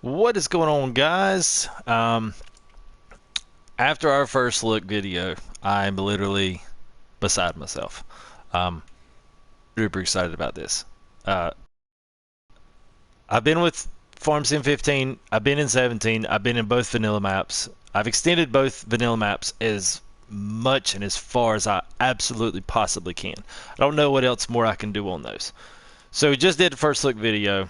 What is going on, guys? After our first look video, I'm literally beside myself. Um, Super excited about this. Uh, I've been with Farm Sim 15. I've been in 17. I've been in both vanilla maps. I've extended both vanilla maps as much and as far as I absolutely possibly can. I don't know what else more I can do on those. So we just did the first look video,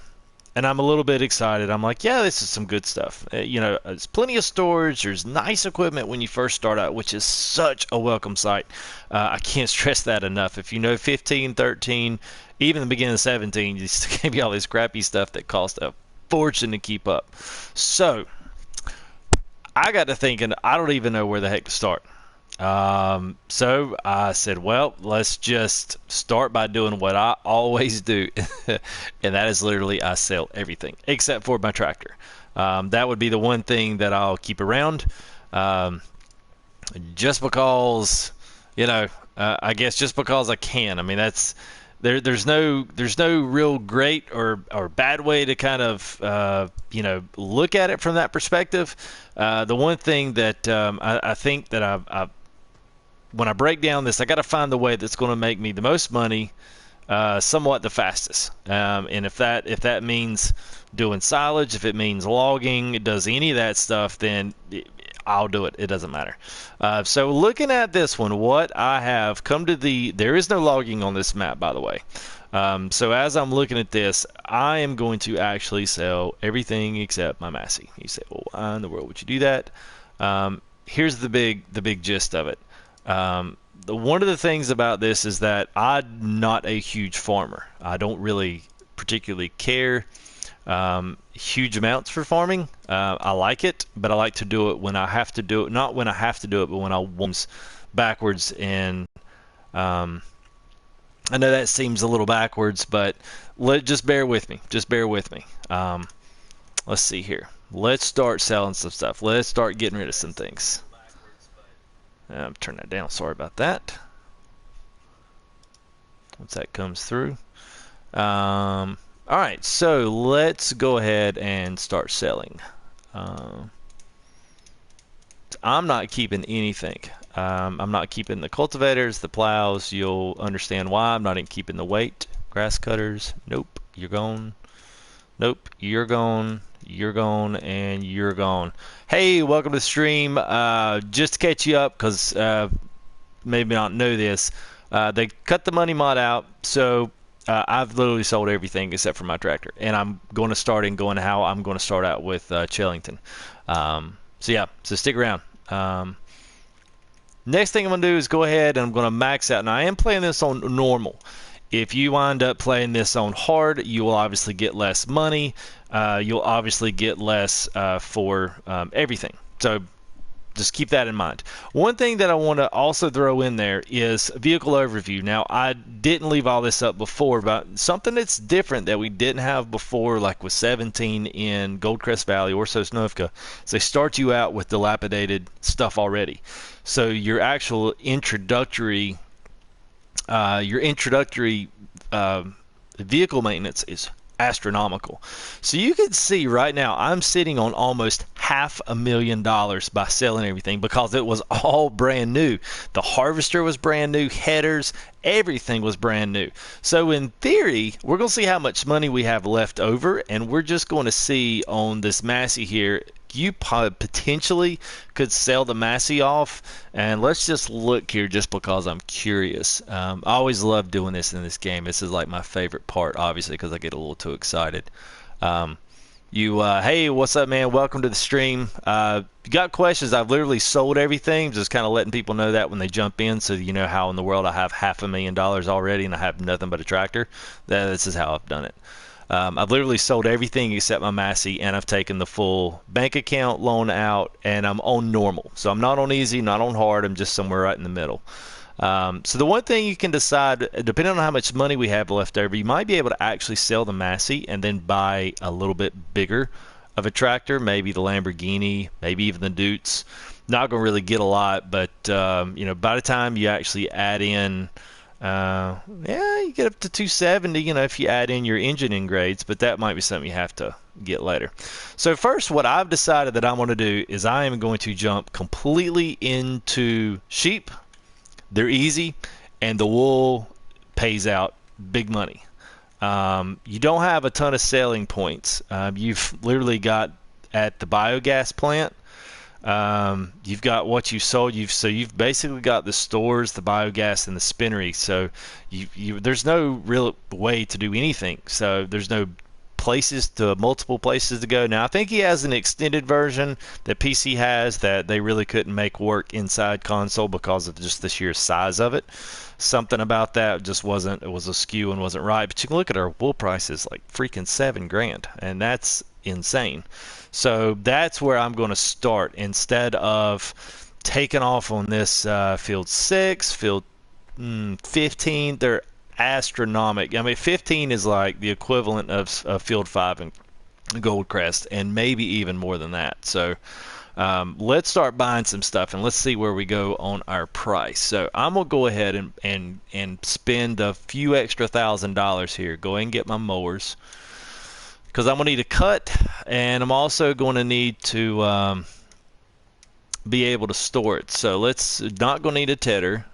and I'm a little bit excited. I'm like, yeah, this is some good stuff. There's plenty of storage. There's nice equipment when you first start out, which is such a welcome sight. I can't stress that enough. If you know 15, 13, even the beginning of 17, you still give you all this crappy stuff that costs a fortune to keep up. So I got to thinking, I don't even know where the heck to start. So I said, well, let's just start by doing what I always do, and that is literally I sell everything except for my tractor. That would be the one thing that I'll keep around, um, just because, I guess just because I can. I mean, that's there's no real great or bad way to kind of look at it from that perspective. The one thing that I think that I've when I break down this, I got to find the way that's going to make me the most money, somewhat the fastest. And if that means doing silage, if it means logging, it does any of that stuff, then I'll do it. It doesn't matter. So looking at this one, what I have come to there is no logging on this map, by the way. So as I'm looking at this, I am going to actually sell everything except my Massey. You say, well, why in the world would you do that? Here's the big gist of it. One of the things about this is that I'm not a huge farmer. I don't really particularly care huge amounts for farming. I like it, but I like to do it when I have to do it. Not when I have to do it, but when I want backwards. And I know that seems a little backwards, but just bear with me. Just bear with me. Let's see here. Let's start selling some stuff. Let's start getting rid of some things. Turn that down. Sorry about that. Once that comes through. All right, so let's go ahead and start selling. I'm not keeping anything. I'm not keeping the cultivators, the plows. You'll understand why. I'm not even keeping the weight. Grass cutters. Nope. You're gone. Nope. You're gone. You're gone, and you're gone. Hey, welcome to the stream. Just to catch you up, because maybe not know this, they cut the money mod out, so I've literally sold everything except for my tractor, and I'm going to start in going how I'm going to start out with Chellington. So stick around. Next thing I'm going to do is go ahead and I'm going to max out. Now, I am playing this on normal. If you wind up playing this on hard, you will obviously get less money. You'll obviously get less for everything. So just keep that in mind. One thing that I want to also throw in there is vehicle overview. Now, I didn't leave all this up before, but something that's different that we didn't have before, like with 17 in Goldcrest Valley or Sosnovka, is they start you out with dilapidated stuff already. So your actual introductory vehicle maintenance is astronomical. So you can see right now I'm sitting on almost $500,000 by selling everything because it was all brand new. The harvester was brand new, headers, everything was brand new. So in theory, we're going to see how much money we have left over, and we're just going to see on this Massey here. You potentially could sell the Massey off, and let's just look here just because I'm curious. I always love doing this in this game. This is like my favorite part, obviously, because I get a little too excited. Hey, what's up, man? Welcome to the stream. You got questions? I've literally sold everything, just kind of letting people know that when they jump in, so you know how in the world I have $500,000 already and I have nothing but a tractor. This is how I've done it. I've literally sold everything except my Massey, and I've taken the full bank account loan out, and I'm on normal. So I'm not on easy, not on hard. I'm just somewhere right in the middle. So the one thing you can decide, depending on how much money we have left over, you might be able to actually sell the Massey and then buy a little bit bigger of a tractor, maybe the Lamborghini, maybe even the Dutes. Not going to really get a lot, but by the time you actually add in Yeah, you get up to 270, if you add in your engine in grades, but that might be something you have to get later. So first, what I've decided that I'm going to do is I am going to jump completely into sheep. They're easy, and the wool pays out big money. You don't have a ton of selling points. You've literally got at the biogas plant. You've got what you sold. You've basically got the stores, the biogas, and the spinnery. So there's no real way to do anything. So there's no multiple places to go. Now I think he has an extended version that PC has that they really couldn't make work inside console because of just the sheer size of it. Something about that just wasn't. It was askew and wasn't right. But you can look at our wool prices, like freaking $7,000, and that's insane. So that's where I'm going to start instead of taking off on this field 6, field 15. They're astronomical. I mean, 15 is like the equivalent of field 5 and Goldcrest, and maybe even more than that. So let's start buying some stuff, and let's see where we go on our price. So I'm going to go ahead and spend a few extra $1,000 here. Go ahead and get my mowers, because I'm going to need a cut, and I'm also going to need to be able to store it. So let's not going to need a tedder.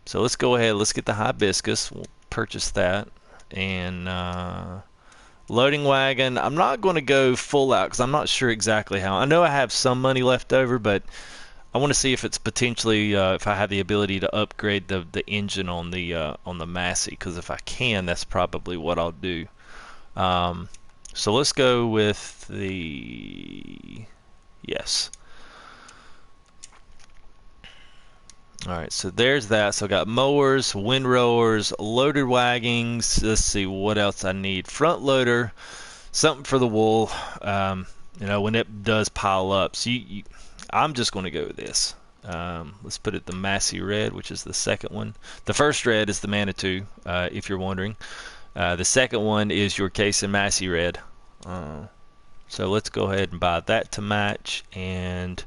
So let's go ahead. Let's get the hibiscus. We'll purchase that. And loading wagon. I'm not going to go full out because I'm not sure exactly how. I know I have some money left over, but I want to see if it's potentially if I have the ability to upgrade the engine on the Massey, because if I can, that's probably what I'll do. So let's go with the yes. All right, so there's that. So I got mowers, windrowers, loaded wagons. Let's see what else I need. Front loader, something for the wool. When it does pile up. So I'm just going to go with this. Let's put it the Massey Red, which is the second one. The first red is the Manitou, if you're wondering. The second one is your Case and Massey Red. So let's go ahead and buy that to match. And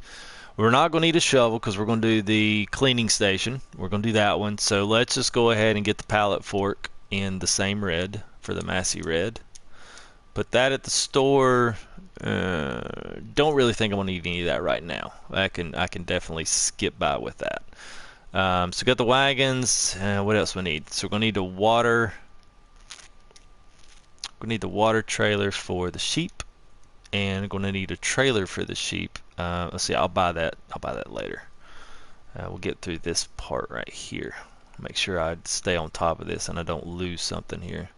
we're not going to need a shovel because we're going to do the cleaning station. We're going to do that one. So let's just go ahead and get the pallet fork in the same red for the Massey Red. Put that at the store. Don't really think I'm going to need any of that right now. I can definitely skip by with that. So got the wagons. What else we need? So we're going to need the water. We're going to need the water trailer for the sheep. And we're going to need a trailer for the sheep. Let's see. I'll buy that later. We'll get through this part right here. Make sure I stay on top of this and I don't lose something here.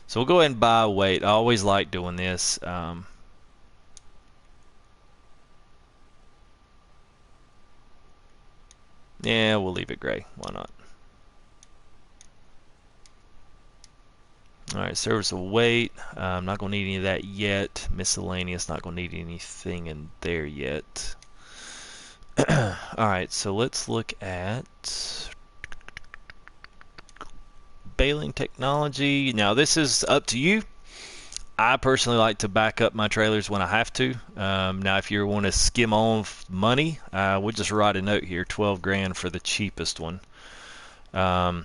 So we'll go ahead and buy weight. I always like doing this. Yeah, we'll leave it gray. Why not? Alright, service of weight. I'm not going to need any of that yet. Miscellaneous, not going to need anything in there yet. Alright, so let's look at baling technology. Now, this is up to you. I personally like to back up my trailers when I have to. Now, if you want to skim on money, we'll just write a note here, 12 grand for the cheapest one. I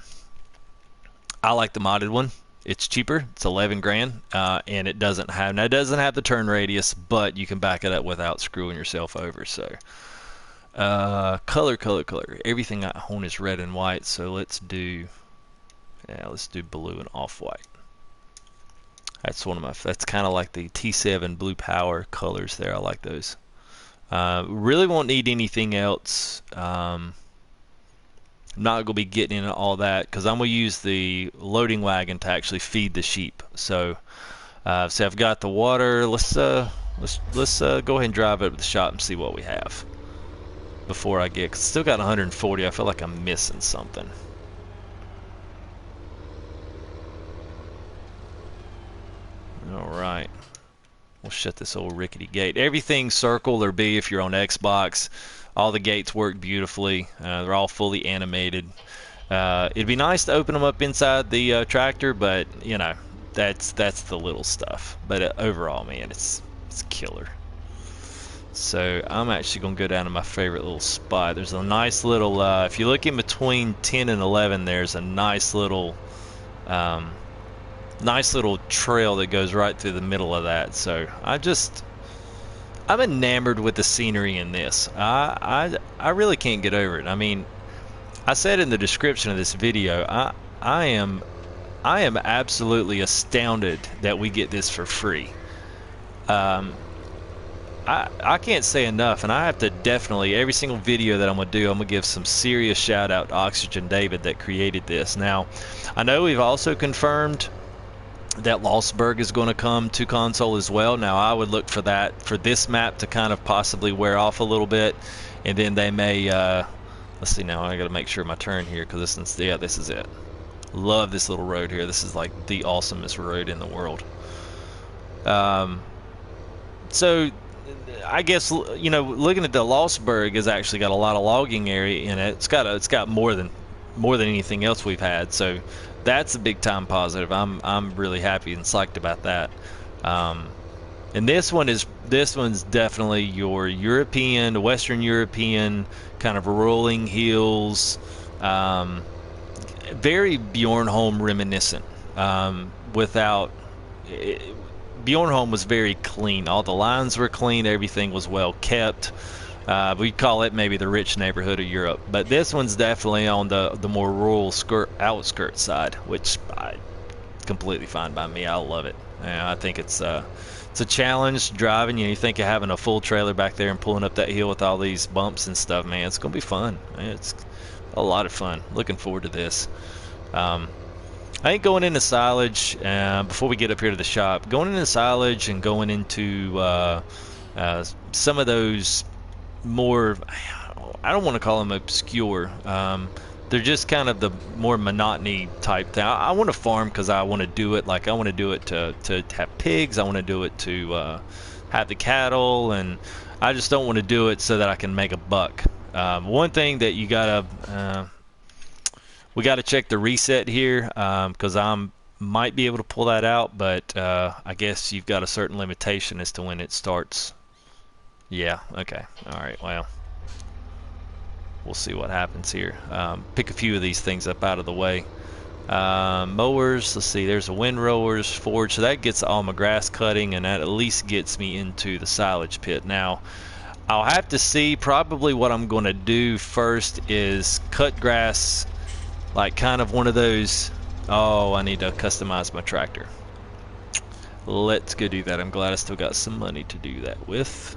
like the modded one. It's cheaper. It's 11 grand, and it doesn't have the turn radius, but you can back it up without screwing yourself over. So, color. Everything I own is red and white. So let's do blue and off-white. That's that's kind of like the T7 Blue Power colors there. I like those. Really won't need anything else. I'm not going to be getting into all that because I'm going to use the loading wagon to actually feed the sheep. So I've got the water. Let's go ahead and drive up to the shop and see what we have before I get. Cause still got 140. I feel like I'm missing something. Alright, we'll shut this old rickety gate. Everything's circle or B if you're on Xbox. All the gates work beautifully. They're all fully animated. It'd be nice to open them up inside the tractor, but you know, that's the little stuff. But overall, man, it's killer. So I'm actually going to go down to my favorite little spot. There's a nice little, if you look in between 10 and 11, there's a um, nice little trail that goes right through the middle of that. So I'm enamored with the scenery in this. I really can't get over it. I mean, I said in the description of this video, I am absolutely astounded that we get this for free. I can't say enough, and I have to definitely, every single video that I'm going to do, I'm going to give some serious shout out to Oxygen David that created this. Now, I know we've also confirmed that Lostburg is going to come to console as well. Now, I would look for that, for this map to kind of possibly wear off a little bit, and then they may, let's see now, I got to make sure my turn here, because this is, yeah, this is it. Love this little road here. This is like the awesomest road in the world. So I guess, you know, looking at the Lostburg has actually got a lot of logging area in it. It's got more than anything else we've had. So that's a big time positive. I'm really happy and psyched about that. And this one's definitely your European, Western European kind of rolling hills, very Bjornholm reminiscent. Without Bjornholm was very clean. All the lines were clean. Everything was well kept. We'd call it maybe the rich neighborhood of Europe. But this one's definitely on the more rural outskirts side, which completely fine by me. I love it. I think it's a challenge driving. You think of having a full trailer back there and pulling up that hill with all these bumps and stuff, man. It's gonna be fun. It's a lot of fun. Looking forward to this. I think going into silage, before we get up here to the shop, going into silage and going into some of those more, I don't want to call them obscure, they're just kind of the more monotony type thing. I want to farm because I want to do it, like I want to do it to have pigs, I want to do it to have the cattle, and I just don't want to do it so that I can make a buck. One thing that you gotta, we got to check the reset here, because might be able to pull that out, but I guess you've got a certain limitation as to when it starts. Yeah, okay, alright, well, we'll see what happens here. Pick a few of these things up out of the way. Mowers, let's see, there's a windrowers, forge, so that gets all my grass cutting, and that at least gets me into the silage pit. Now, I'll have to see, probably what I'm going to do first is cut grass, like kind of one of those, oh, I need to customize my tractor. Let's go do that. I'm glad I still got some money to do that with.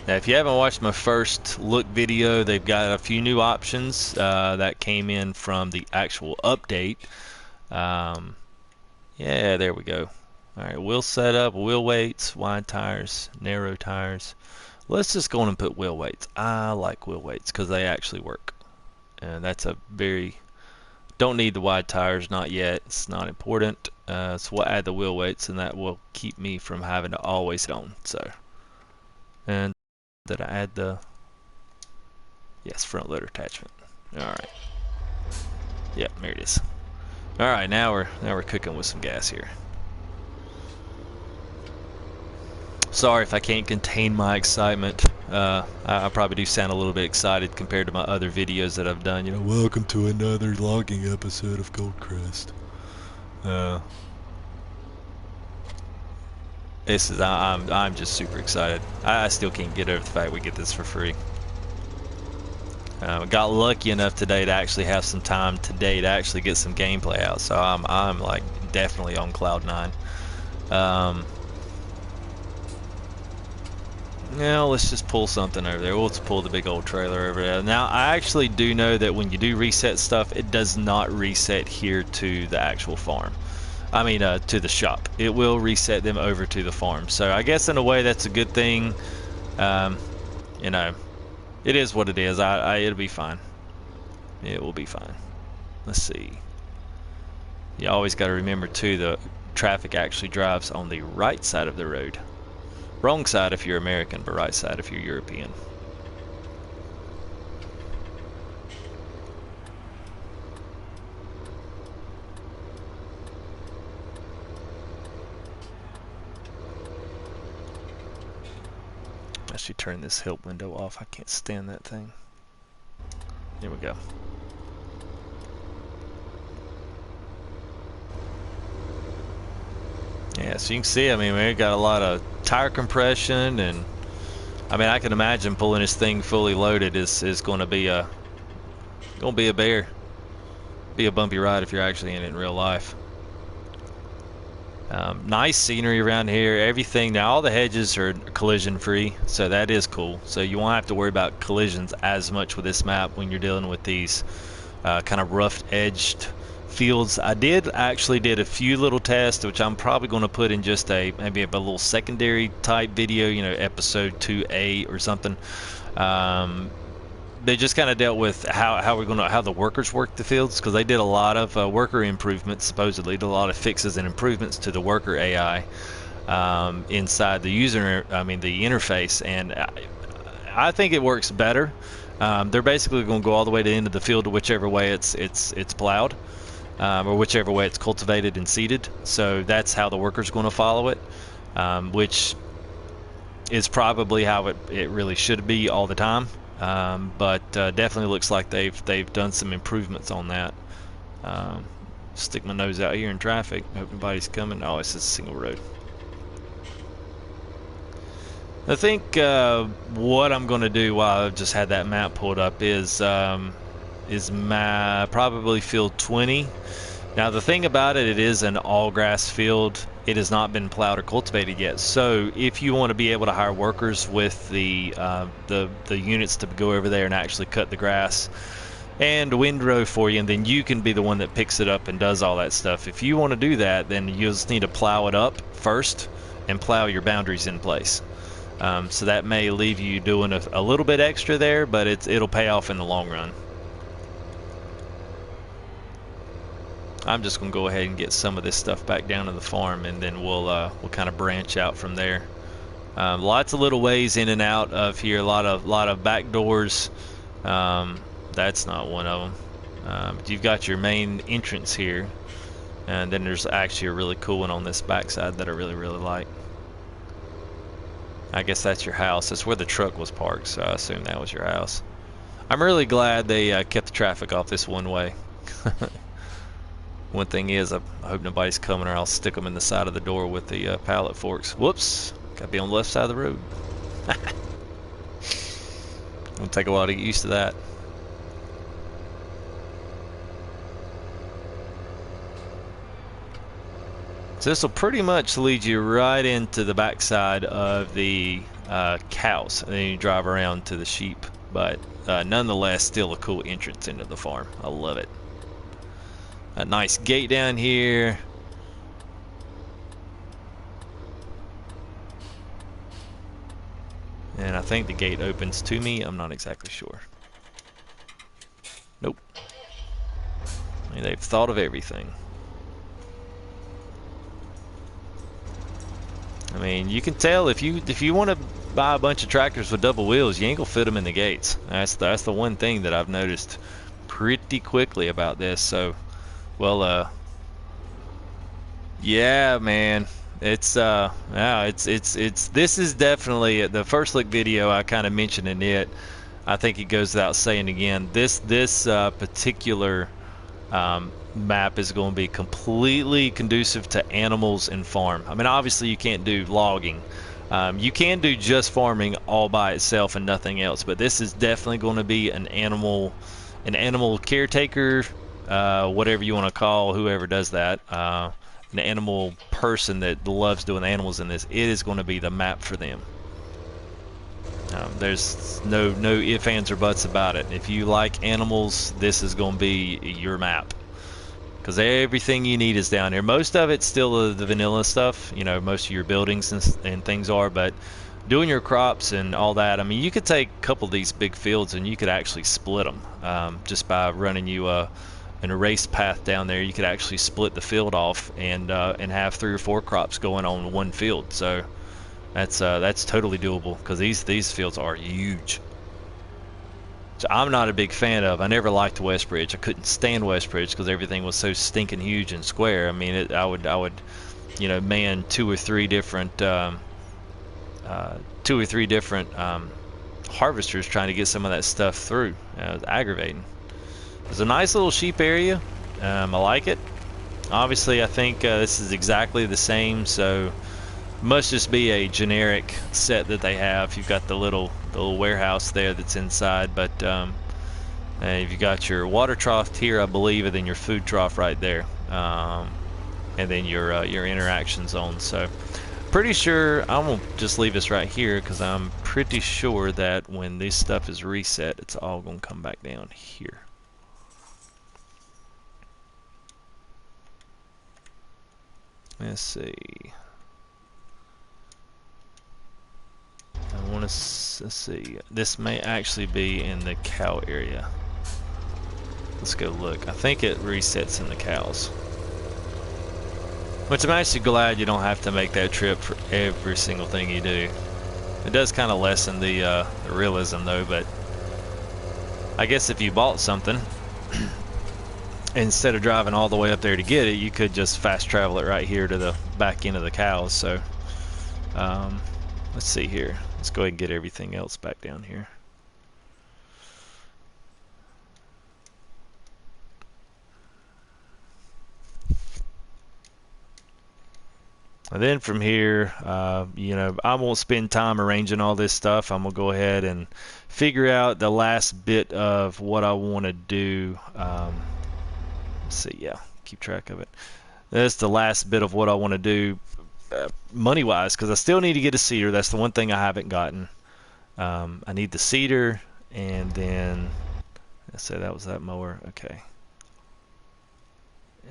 Now, if you haven't watched my first look video, they've got a few new options that came in from the actual update. Yeah, there we go. Alright, wheel setup, wheel weights, wide tires, narrow tires. Let's just go on and put wheel weights. I like wheel weights because they actually work. And that's a very, don't need the wide tires, not yet. It's not important. So we'll add the wheel weights, and that will keep me from having to always hit on. So, and did I add the, yes, front loader attachment. Alright. Yep, there it is. Alright, now we're cooking with some gas here. Sorry if I can't contain my excitement. I probably do sound a little bit excited compared to my other videos that I've done. You know, welcome to another logging episode of Goldcrest. This is, I'm just super excited. I still can't get over the fact we get this for free. Got lucky enough today to actually have some time today to actually get some gameplay out, so I'm like definitely on cloud 9. Now let's just pull something over there. We'll just pull the big old trailer over there. Now I actually do know that when you do reset stuff, it does not reset here to the actual farm. I mean to the shop. It will reset them over to the farm. So I guess in a way that's a good thing. You know, it is what it is. It'll be fine. It will be fine. Let's see. You always got to remember too, the traffic actually drives on the right side of the road. Wrong side if you're American, but right side if you're European. actually turn this help window off. I can't stand that thing. Here we go. Yeah, so you can see, I mean, we got a lot of tire compression, and I mean, I can imagine pulling this thing fully loaded is going to be a bear. Be a bumpy ride if you're actually in it in real life. Nice scenery around here. Everything now, all the hedges are collision free, so that is cool. So you won't have to worry about collisions as much with this map when you're dealing with these kind of rough edged fields. I actually did a few little tests, which I'm probably going to put in just maybe a little secondary type video, you know, episode 2A or something. They just kind of dealt with how the workers work the fields, because they did a lot of worker improvements, supposedly did a lot of fixes and improvements to the worker AI inside the user, the interface, and I think it works better. They're basically going to go all the way to the end of the field to whichever way it's plowed, or whichever way it's cultivated and seeded. So that's how the worker's going to follow it, which is probably how it really should be all the time. But definitely looks like they've done some improvements on that. Stick my nose out here in traffic. Hope nobody's coming. Oh, it's just a single road. I think what I'm going to do while I've just had that map pulled up is probably field 20. Now the thing about it is an all grass field. It has not been plowed or cultivated yet. So if you want to be able to hire workers with the units to go over there and actually cut the grass and windrow for you, and then you can be the one that picks it up and does all that stuff. If you want to do that, then you'll just need to plow it up first and plow your boundaries in place. So that may leave you doing a little bit extra there, but it'll pay off in the long run. I'm just going to go ahead and get some of this stuff back down to the farm, and then we'll kind of branch out from there. Lots of little ways in and out of here. A lot of back doors. That's not one of them. But you've got your main entrance here, and then there's actually a really cool one on this backside that I really like. I guess that's your house. That's where the truck was parked, so I assume that was your house. I'm really glad they kept the traffic off this one way. One thing is, I hope nobody's coming, or I'll stick them in the side of the door with the pallet forks. Whoops! Gotta be on the left side of the road. It'll take a while to get used to that. So this will pretty much lead you right into the backside of the cows, and then you drive around to the sheep. But nonetheless, still a cool entrance into the farm. I love it. A nice gate down here. And I think the gate opens to me. I'm not exactly sure. Nope. I mean, they've thought of everything. I mean, you can tell if you want to buy a bunch of tractors with double wheels, you ain't gonna fit them in the gates. That's the one thing that I've noticed pretty quickly about this. So, well, yeah, man, it's this is definitely the first look video. I kind of mentioned in it. I think it goes without saying again. This particular map is going to be completely conducive to animals and farm. I mean, obviously you can't do logging. You can do just farming all by itself and nothing else, but this is definitely going to be an animal caretaker, whatever you want to call whoever does that, an animal person that loves doing animals in this. It is going to be the map for them. There's no ifs, ands, or buts about it. If you like animals, this is going to be your map, because everything you need is down here. Most of it's still the vanilla stuff, you know, most of your buildings and things are, but doing your crops and all that, I mean, you could take a couple of these big fields and you could actually split them just by running you an erased path down there. You could actually split the field off and have 3 or 4 crops going on one field. So that's totally doable, because these fields are huge. So I'm not a big fan of. I never liked Westbridge. I couldn't stand Westbridge because everything was so stinking huge and square. I mean, I would, you know, man 2 or 3 different 2 or 3 different harvesters trying to get some of that stuff through. It was aggravating. It's a nice little sheep area. I like it. Obviously, I think this is exactly the same, so must just be a generic set that they have. You've got the little warehouse there that's inside, but you've got your water trough here, I believe, and then your food trough right there, and then your interaction zone. So pretty sure I'm gonna just leave this right here because I'm pretty sure that when this stuff is reset, it's all gonna come back down here. Let's see. I want to let's see. This may actually be in the cow area. Let's go look. I think it resets in the cows. Which I'm actually glad you don't have to make that trip for every single thing you do. It does kind of lessen the realism though, but I guess if you bought something, instead of driving all the way up there to get it, you could just fast travel it right here to the back end of the cows. So let's see here. Let's go ahead and get everything else back down here. And then from here, you know, I won't spend time arranging all this stuff. I'm gonna go ahead and figure out the last bit of what I want to do. Let's see, yeah, keep track of it. That's the last bit of what I want to do, money-wise, because I still need to get a seeder. That's the one thing I haven't gotten. I need the seeder, and then let's say that was that mower. Okay,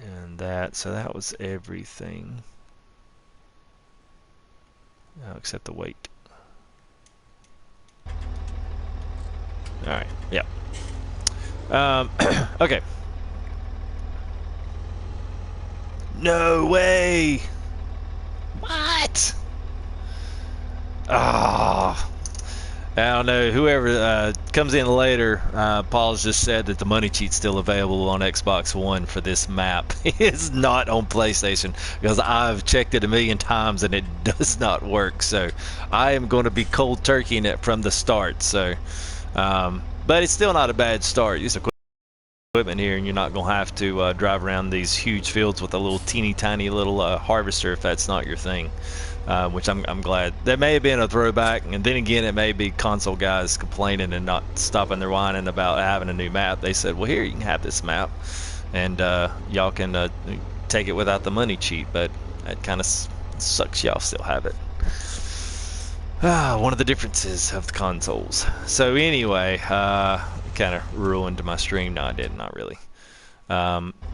and that. So that was everything. Except the weight. Alright, yeah. Okay. No way! What? Ah. I don't know. Whoever comes in later, Paul's just said that the money cheat's still available on Xbox One for this map. It's not on PlayStation because I've checked it 1,000,000 times and it does not work. So I am going to be cold turkeying it from the start. So, but it's still not a bad start. Use equipment here, and you're not going to have to drive around these huge fields with a little teeny tiny little harvester if that's not your thing. Which I'm glad. That may have been a throwback, and then again, it may be console guys complaining and not stopping their whining about having a new map. They said, well, here, you can have this map, and y'all can take it without the money cheat, but that kind of sucks y'all still have it. One of the differences of the consoles. So anyway, kind of ruined my stream. No, I did not really.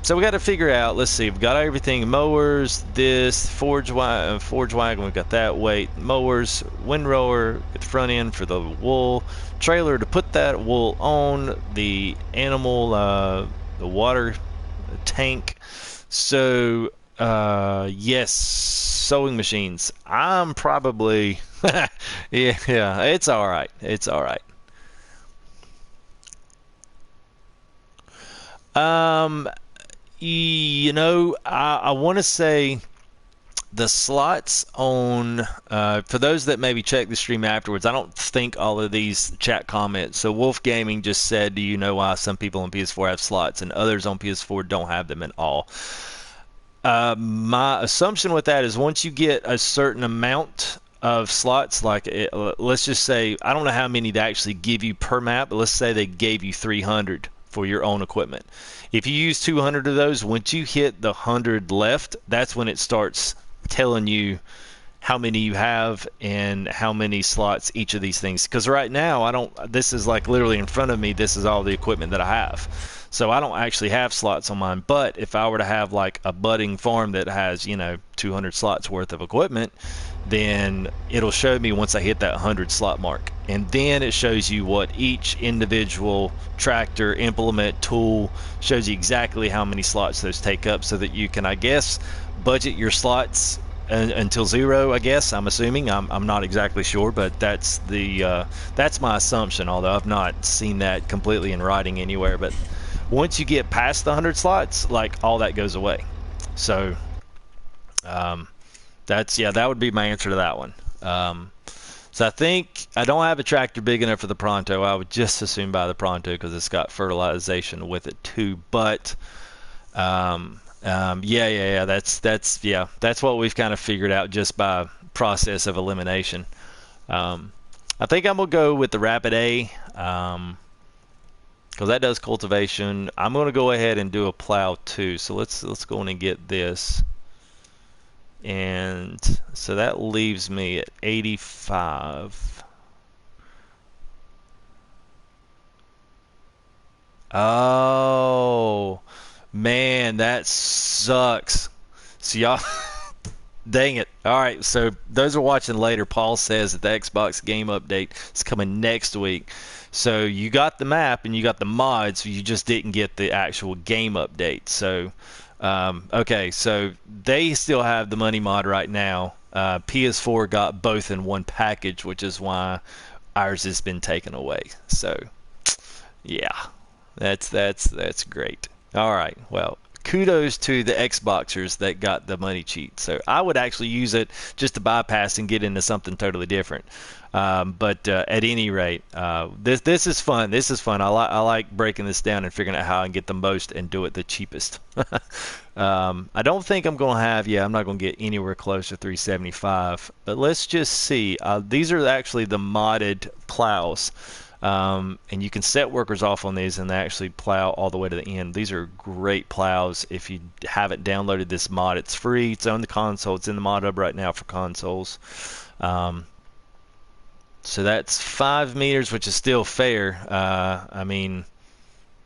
So we got to figure out, let's see, we've got everything, mowers, this, forge wagon, we've got that, weight, mowers, windrower, get the front end for the wool, trailer to put that wool on, the animal, the water tank. So, yes, sewing machines. I'm probably, yeah, it's alright, it's alright. You know, I want to say the slots on, for those that maybe check the stream afterwards, I don't think all of these chat comments. So Wolf Gaming just said, do you know why some people on PS4 have slots and others on PS4 don't have them at all? My assumption with that is once you get a certain amount of slots, like let's just say, I don't know how many they actually give you per map, but let's say they gave you 300 for your own equipment. If you use 200 of those, once you hit the 100 left, that's when it starts telling you how many you have and how many slots each of these things. Because right now, this is like literally in front of me, this is all the equipment that I have. So I don't actually have slots on mine. But if I were to have like a budding farm that has, 200 slots worth of equipment, then it'll show me once I hit that 100 slot mark. And then it shows you what each individual tractor, implement, tool, shows you exactly how many slots those take up so that you can, I guess, budget your slots until 0, I guess. I'm assuming. I'm not exactly sure, but that's my assumption, although I've not seen that completely in writing anywhere. But once you get past the 100 slots, like, all that goes away. So that would be my answer to that one. So I think I don't have a tractor big enough for the Pronto. I would just as soon buy the Pronto because it's got fertilization with it too. But yeah. That's what we've kind of figured out just by process of elimination. Um, I think I'm gonna go with the Rapid A. Because that does cultivation. I'm going to go ahead and do a plow too. So let's go in and get this. And so that leaves me at 85. Oh, man, that sucks. So y'all, dang it. All right, so those are watching later. Paul says that the Xbox game update is coming next week. So you got the map and you got the mods, you just didn't get the actual game update. So, okay, so they still have the money mod right now. PS4 got both in one package, which is why ours has been taken away. So, yeah, that's great. All right, well, kudos to the Xboxers that got the money cheat. So I would actually use it just to bypass and get into something totally different. But at any rate, this is fun. This is fun. I like breaking this down and figuring out how I can get the most and do it the cheapest. I don't think I'm going to have. Yeah, I'm not going to get anywhere close to 375. But let's just see. These are actually the modded plows. And you can set workers off on these and they actually plow all the way to the end. These are great plows. If you haven't downloaded this mod, it's free. It's on the console. It's in the mod hub right now for consoles. So that's 5 meters, which is still fair. I mean,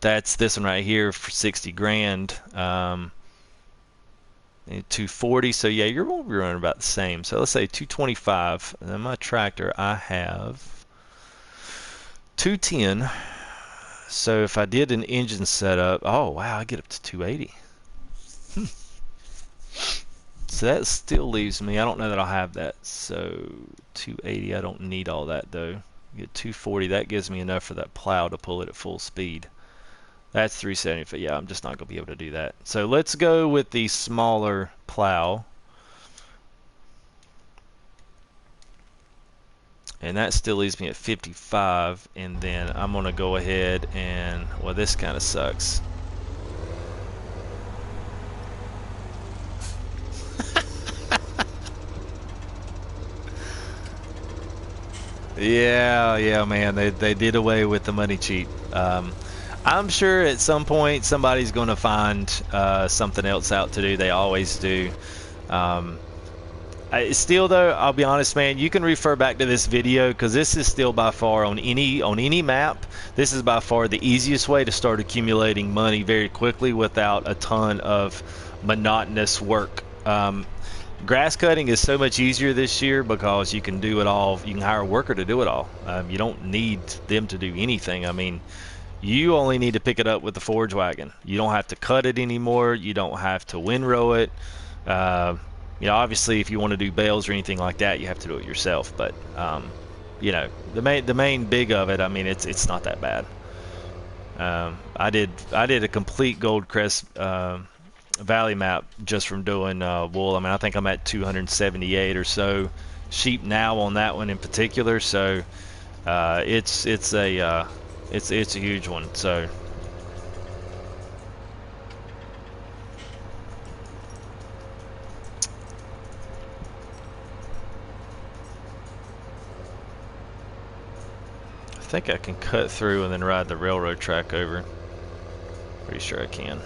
that's this one right here for 60 grand. 240. So yeah, you're going to be running about the same. So let's say 225. And then my tractor, I have 210. So if I did an engine setup, oh wow, I get up to 280. So that still leaves me, I don't know that I'll have that. So 280, I don't need all that though. Get 240, that gives me enough for that plow to pull it at full speed. That's 375. Yeah, I'm just not going to be able to do that. So let's go with the smaller plow. And that still leaves me at 55. And then I'm going to go ahead and, well, this kind of sucks. Yeah, man. They did away with the money cheat. I'm sure at some point somebody's going to find something else out to do. They always do. Still though, I'll be honest, man, you can refer back to this video because this is still by far on any map. This is by far the easiest way to start accumulating money very quickly without a ton of monotonous work. Grass cutting is so much easier this year because you can do it all. You can hire a worker to do it all. You don't need them to do anything. I mean, you only need to pick it up with the forage wagon. You don't have to cut it anymore. You don't have to windrow it. You know, obviously, if you want to do bales or anything like that, you have to do it yourself. But you know, the main big of it, I mean, it's not that bad. I did a complete Goldcrest Valley map just from doing wool. I mean, I think I'm at 278 or so sheep now on that one in particular. So it's a huge one. So. I think I can cut through and then ride the railroad track over. Pretty sure I can.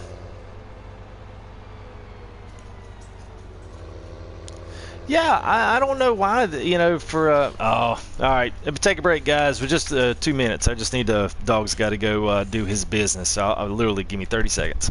Yeah, I don't know why, you know, for, oh, all right, take a break, guys. We're just 2 minutes. I just need dog's got to go do his business. So I'll literally give me 30 seconds.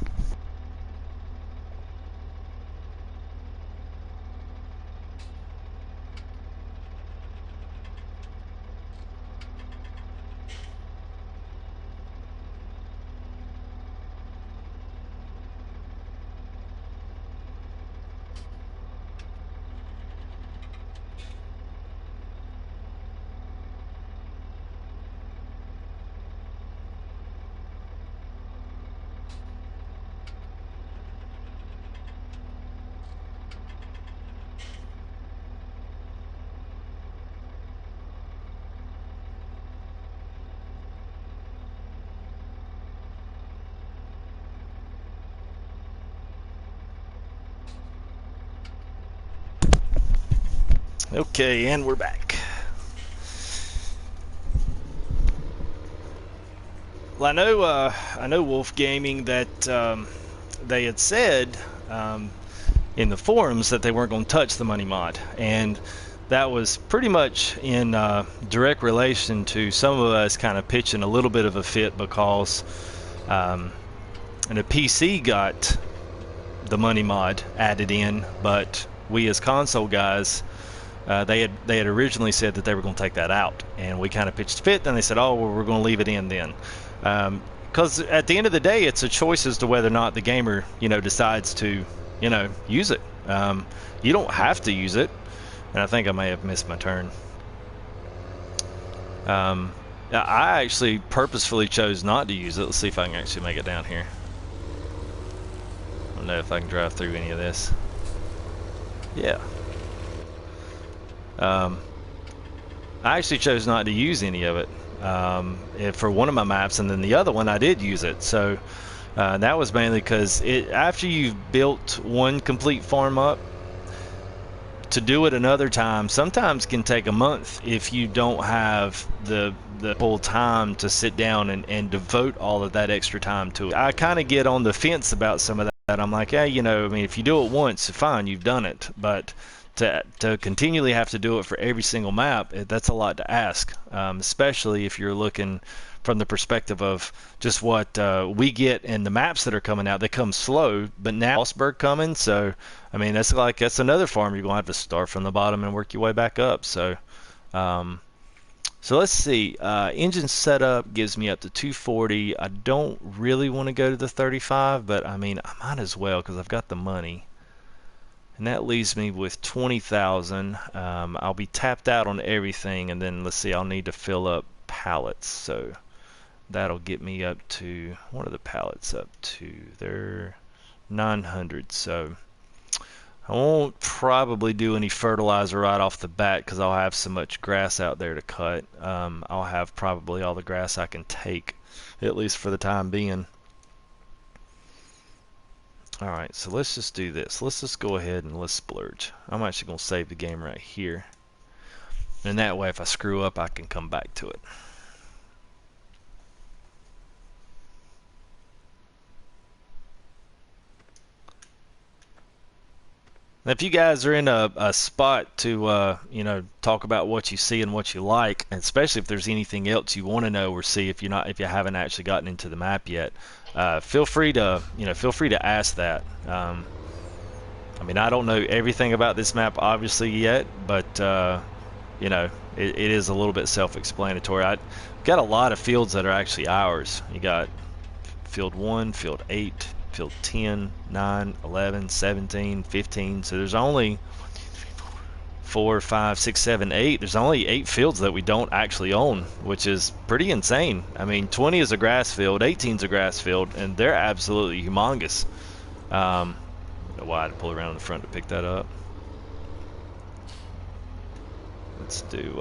Okay, and we're back. Well, I know Wolf Gaming that they had said in the forums that they weren't going to touch the money mod, and that was pretty much in direct relation to some of us kind of pitching a little bit of a fit because and the PC got the money mod added in, but we as console guys, they had originally said that they were going to take that out, and we kind of pitched fit. Then they said, "Oh, well, we're going to leave it in then," because at the end of the day, it's a choice as to whether or not the gamer, decides to, use it. You don't have to use it, and I think I may have missed my turn. I actually purposefully chose not to use it. Let's see if I can actually make it down here. I don't know if I can drive through any of this. Yeah. I actually chose not to use any of it for one of my maps, and then the other one I did use it. So that was mainly because after you've built one complete farm up, to do it another time sometimes can take a month if you don't have the full time to sit down and devote all of that extra time to it. I kind of get on the fence about some of that. I'm like, hey, I mean, if you do it once, fine, you've done it. But to continually have to do it for every single map, that's a lot to ask, especially if you're looking from the perspective of just what we get in the maps that are coming out. They come slow, but now Mossberg coming, so I mean that's another farm you're gonna have to start from the bottom and work your way back up. So so let's see. Engine setup gives me up to 240. I don't really want to go to the 35, but I mean I might as well because I've got the money. And that leaves me with 20,000. I'll be tapped out on everything, and then let's see, I'll need to fill up pallets. So that'll get me up to, what are the pallets up to? They're 900. So I won't probably do any fertilizer right off the bat because I'll have so much grass out there to cut. I'll have probably all the grass I can take, at least for the time being. Alright, so let's just do this. Let's just go ahead and let's splurge. I'm actually going to save the game right here. And that way if I screw up I can come back to it. If you guys are in a spot to talk about what you see and what you like, and especially if there's anything else you want to know or see if you haven't actually gotten into the map yet, feel free to ask that. I mean, I don't know everything about this map obviously yet, but it is a little bit self-explanatory. I've got a lot of fields that are actually ours. You got field 1, field 8, field 10, 9, 11, 17, 15. So there's only 4, 5, 6, 7, 8. There's only 8 fields that we don't actually own, which is pretty insane. I mean, 20 is a grass field, 18 is a grass field, and they're absolutely humongous. I don't know why I had to pull around in the front to pick that up. Let's do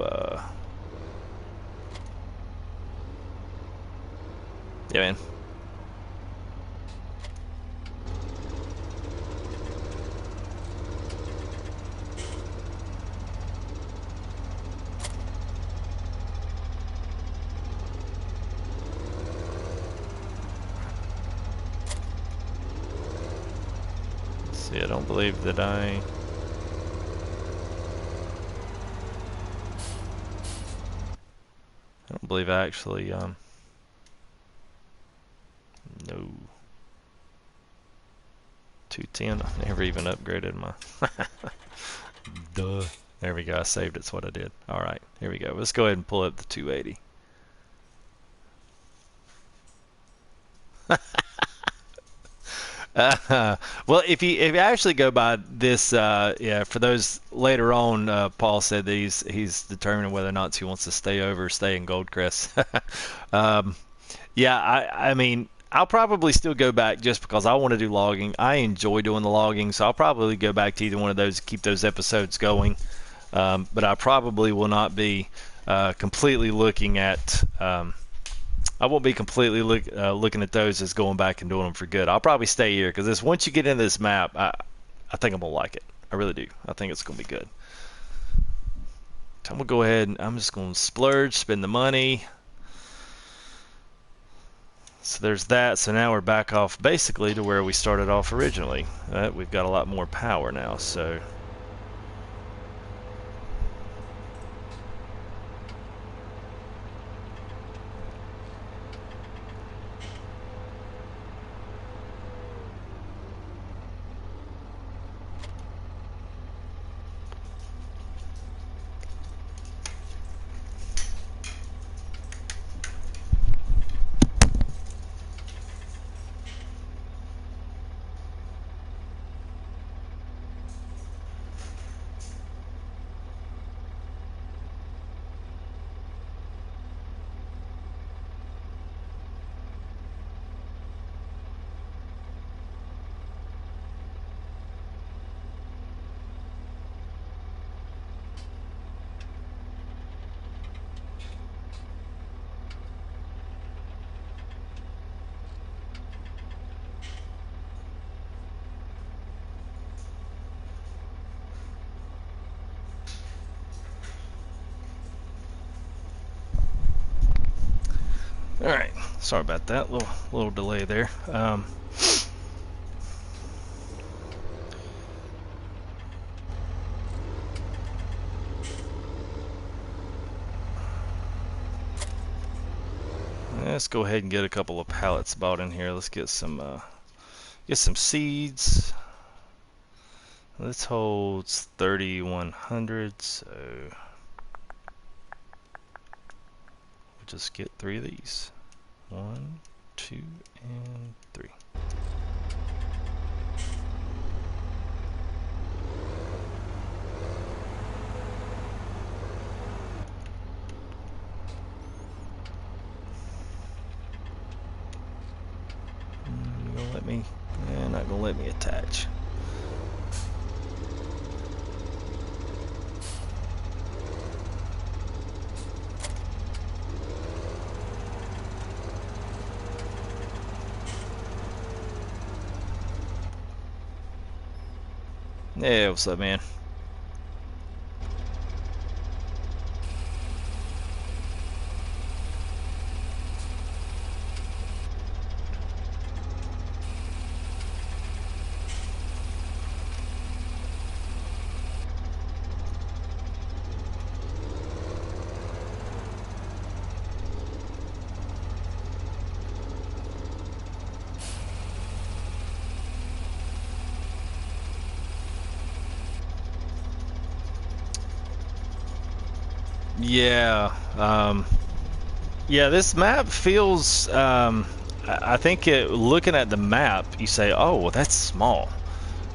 yeah, man. See, I don't believe that I don't believe I actually no. $210. I've never even upgraded my duh. There we go. I saved it. That's what I did. Alright, here we go. Let's go ahead and pull up the 280. Well, if you actually go by this, yeah, for those later on, Paul said that he's determining whether or not he wants to stay over or stay in Goldcrest. Yeah, I mean, I'll probably still go back just because I want to do logging. I enjoy doing the logging, so I'll probably go back to either one of those, keep those episodes going. But I probably will not be completely looking at. I won't be completely looking at those as going back and doing them for good. I'll probably stay here because once you get into this map, I think I'm gonna like it. I really do. I think it's gonna be good. I'm gonna go ahead and I'm just gonna splurge, spend the money. So there's that. So now we're back off basically to where we started off originally. We've got a lot more power now, so. All right, sorry about that little delay there. Let's go ahead and get a couple of pallets bought in here. Let's get some seeds. This holds 3,100, so we'll just get 3 of these. 1, 2, and 3. Not gonna let me attach. Yeah, what's up, man? Yeah, yeah. This map feels. I think looking at the map, you say, "Oh, well, that's small."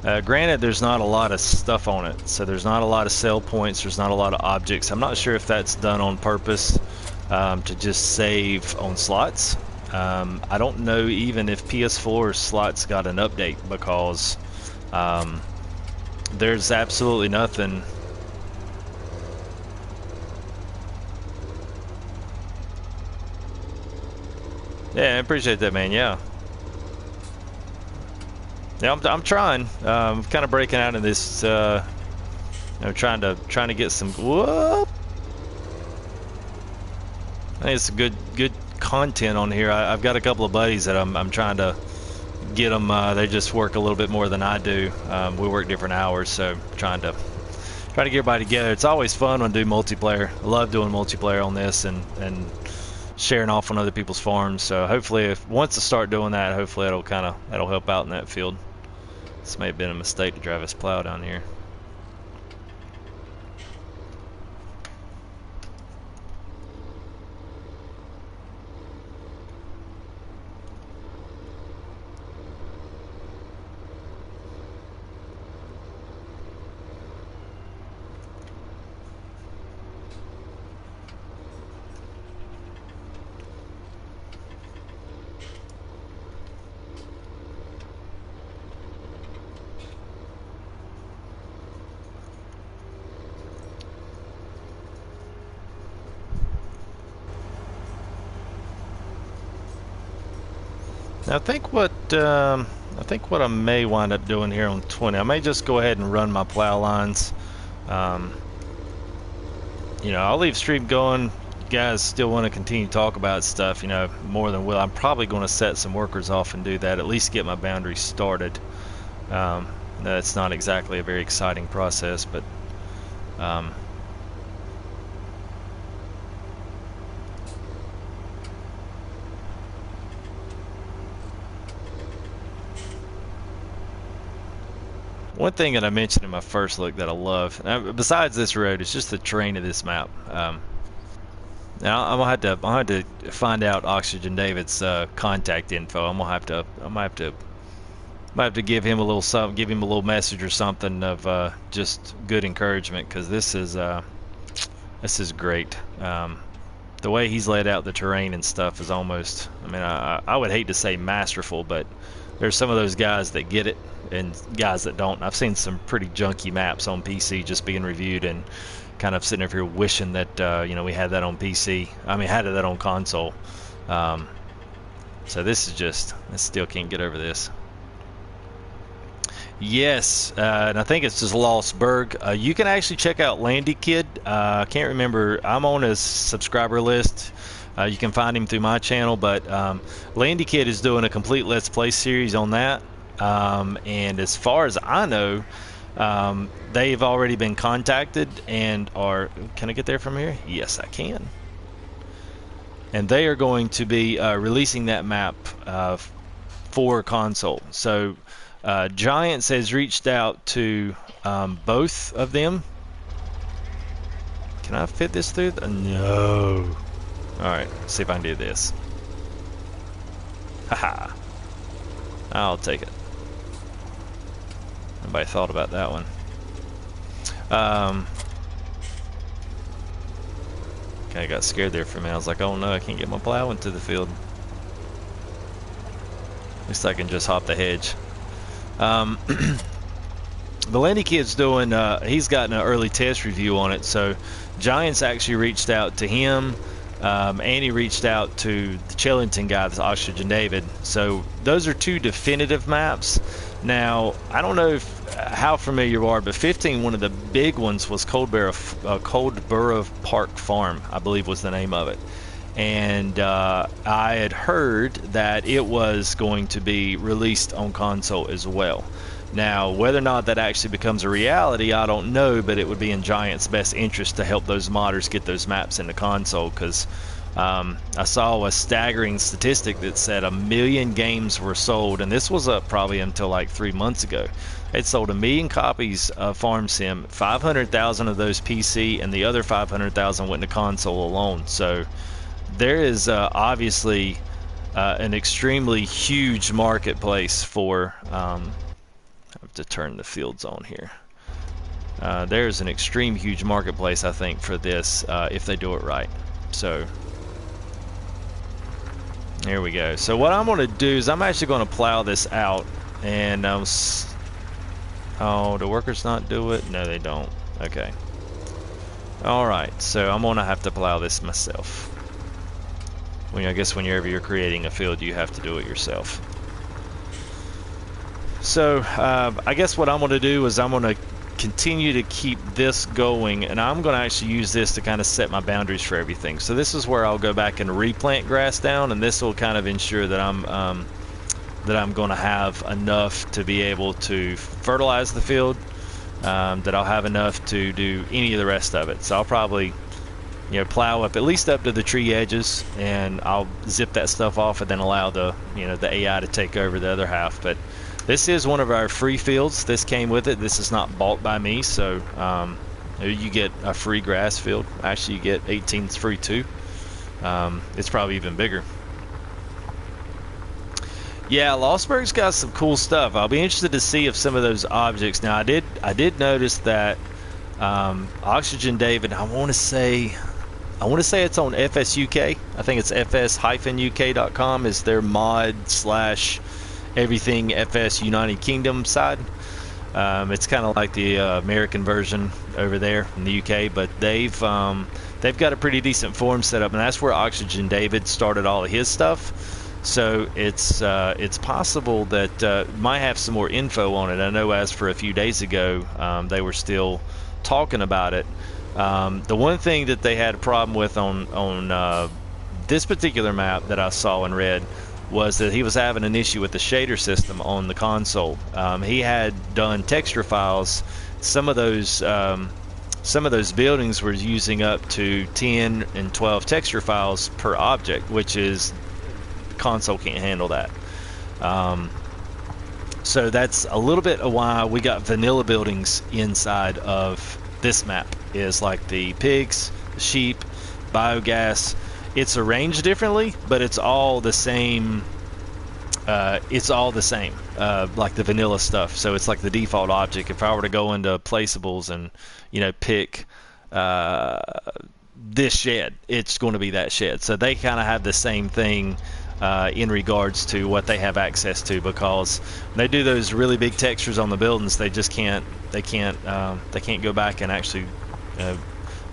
Granted, there's not a lot of stuff on it, so there's not a lot of sell points. There's not a lot of objects. I'm not sure if that's done on purpose to just save on slots. I don't know even if PS4 slots got an update because there's absolutely nothing. Yeah, I appreciate that, man. Yeah. Yeah, I'm trying. Kind of breaking out in this. Trying to get some. Whoop. I think it's good content on here. I've got a couple of buddies that I'm trying to get them. They just work a little bit more than I do. We work different hours, so trying to get everybody together. It's always fun when I do multiplayer. I love doing multiplayer on this and sharing off on other people's farms. So hopefully, once I start doing that, hopefully that'll help out in that field. This may have been a mistake to drive this plow down here. Now, I think what I may wind up doing here on 20, I may just go ahead and run my plow lines. I'll leave stream going. You guys still want to continue to talk about stuff, more than will. I'm probably going to set some workers off and do that, at least get my boundaries started. That's not exactly a very exciting process, but one thing that I mentioned in my first look that I love, besides this road, is just the terrain of this map. Now I'm gonna have to find out Oxygen David's contact info. I might have to give him a little something, give him a little message or something of just good encouragement, because this is great. The way he's laid out the terrain and stuff is almost, I mean, I would hate to say masterful, but there's some of those guys that get it and guys that don't. I've seen some pretty junky maps on PC just being reviewed, and kind of sitting over here wishing that we had that on PC. I mean, had that on console. So this is just, I still can't get over this. Yes, and I think it's just Lost Berg. You can actually check out Landy Kid. I can't remember. I'm on his subscriber list. You can find him through my channel, but Landy Kid is doing a complete Let's Play series on that. And as far as I know, they've already been contacted and are... Can I get there from here? Yes, I can. And they are going to be releasing that map for console. So Giants has reached out to both of them. Can I fit this through? No. Alright, let's see if I can do this. Haha. I'll take it. Nobody thought about that one. Okay, I got scared there for a minute. I was like, oh no, I can't get my plowing to the field. At least I can just hop the hedge. The Landy Kid's doing, he's gotten an early test review on it, so Giants actually reached out to him, and he reached out to the Chellington guy, the Oxygen David. So those are two definitive maps. Now, I don't know how familiar you are, but 15, one of the big ones was Coldborough Park Farm, I believe was the name of it. And I had heard that it was going to be released on console as well. Now, whether or not that actually becomes a reality, I don't know, but it would be in Giant's best interest to help those modders get those maps into console, because I saw a staggering statistic that said 1 million games were sold, and this was up probably until like 3 months ago. It sold 1 million copies of Farm Sim, 500,000 of those PC, and the other 500,000 went to console alone. So there is obviously an extremely huge marketplace for... I have to turn the fields on here. There's an extreme huge marketplace, I think, for this if they do it right. So there we go. So what I'm going to do is I'm actually going to plow this out, and oh, do workers not do it? No, they don't. Okay. Alright, so I'm going to have to plow this myself. I guess whenever you're creating a field, you have to do it yourself. So I guess what I'm going to do is I'm going to continue to keep this going, and I'm going to actually use this to kind of set my boundaries for everything. So this is where I'll go back and replant grass down, and this will kind of ensure that I'm going to have enough to be able to fertilize the field, that I'll have enough to do any of the rest of it. So I'll probably plow up at least up to the tree edges, and I'll zip that stuff off and then allow the the AI to take over the other half. But this is one of our free fields. This came with it. This is not bought by me, so you get a free grass field. Actually, you get 18 free too. It's probably even bigger. Yeah, Lostberg's got some cool stuff. I'll be interested to see if some of those objects. Now, I did notice that Oxygen David. I want to say it's on FSUK. I think it's fs-uk.com is their mod / everything FS United Kingdom side. It's kind of like the American version over there in the UK, but they've got a pretty decent forum set up, and that's where Oxygen David started all of his stuff. So it's possible that might have some more info on it. I know as for a few days ago, they were still talking about it. The one thing that they had a problem with on this particular map that I saw and read was that he was having an issue with the shader system on the console. He had done texture files. Some of those buildings were using up to 10 and 12 texture files per object, which is console can't handle that. So that's a little bit of why we got vanilla buildings inside of this map, is like the pigs, the sheep, biogas. It's arranged differently, but it's all the same. Like the vanilla stuff. So it's like the default object. If I were to go into placeables and pick this shed, it's going to be that shed. So they kind of have the same thing in regards to what they have access to, because when they do those really big textures on the buildings, they just can't go back and actually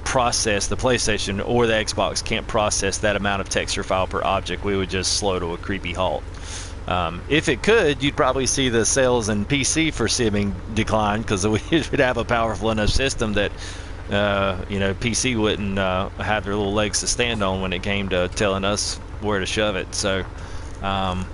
process. The PlayStation or the Xbox can't process that amount of texture file per object. We would just slow to a creepy halt. If it could, you'd probably see the sales in PC for simming decline, because we would have a powerful enough system that PC wouldn't have their little legs to stand on when it came to telling us where to shove it. So I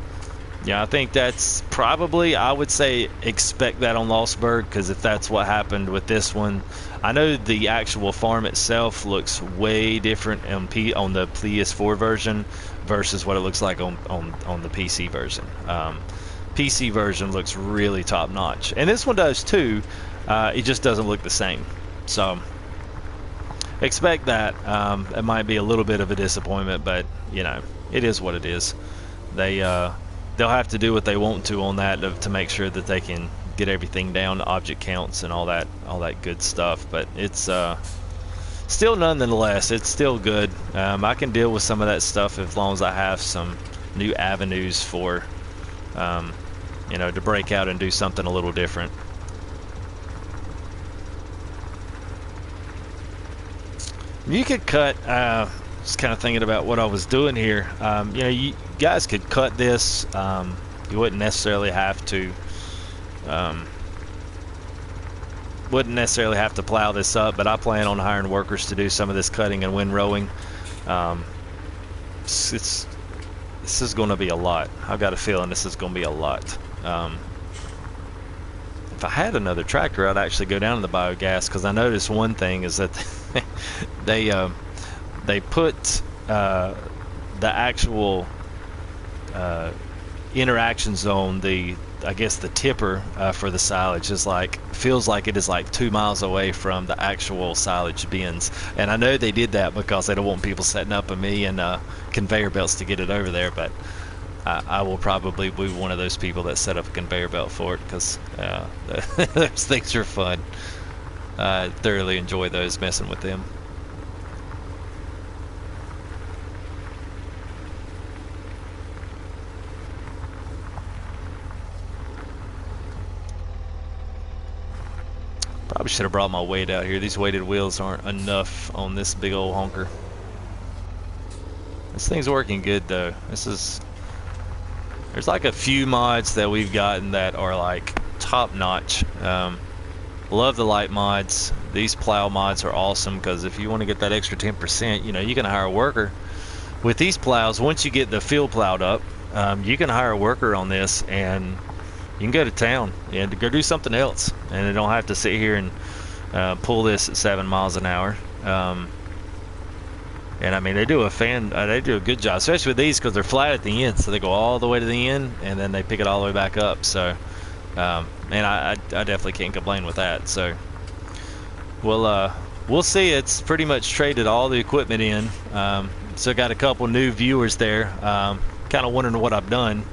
think that's probably, I would say, expect that on Lostburg, because if that's what happened with this one, I know the actual farm itself looks way different on the PS4 version versus what it looks like on the PC version. PC version looks really top notch, and this one does too. It just doesn't look the same. So expect that. It might be a little bit of a disappointment, but it is what it is. They'll have to do what they want to on that to make sure that they can get everything down to object counts and all that good stuff. But it's still, nonetheless, it's still good. I can deal with some of that stuff as long as I have some new avenues for to break out and do something a little different. You could cut, just kind of thinking about what I was doing here, you guys could cut this. You wouldn't necessarily have to plow this up, but I plan on hiring workers to do some of this cutting and windrowing. This is going to be a lot. I've got a feeling this is going to be a lot. If I had another tractor, I'd actually go down to the biogas, because I noticed one thing is that they put the actual interaction zone, I guess the tipper for the silage feels like it is like 2 miles away from the actual silage bins. And I know they did that because they don't want people setting up a million conveyor belts to get it over there, but I will probably be one of those people that set up a conveyor belt for it, because those things are fun. I thoroughly enjoy those, messing with them. Probably should have brought my weight out here. These weighted wheels aren't enough on this big old honker. This thing's working good though. There's like a few mods that we've gotten that are like top notch. Love the light mods. These plow mods are awesome, because if you want to get that extra 10%, you can hire a worker. With these plows, once you get the field plowed up, you can hire a worker on this, and you can go to town and go do something else, and they don't have to sit here and pull this at 7 miles an hour. And I mean, they do a good job, especially with these, because they're flat at the end, so they go all the way to the end, and then they pick it all the way back up. So, and I definitely can't complain with that. So, we'll see. It's pretty much traded all the equipment in. So got a couple new viewers there, kind of wondering what I've done.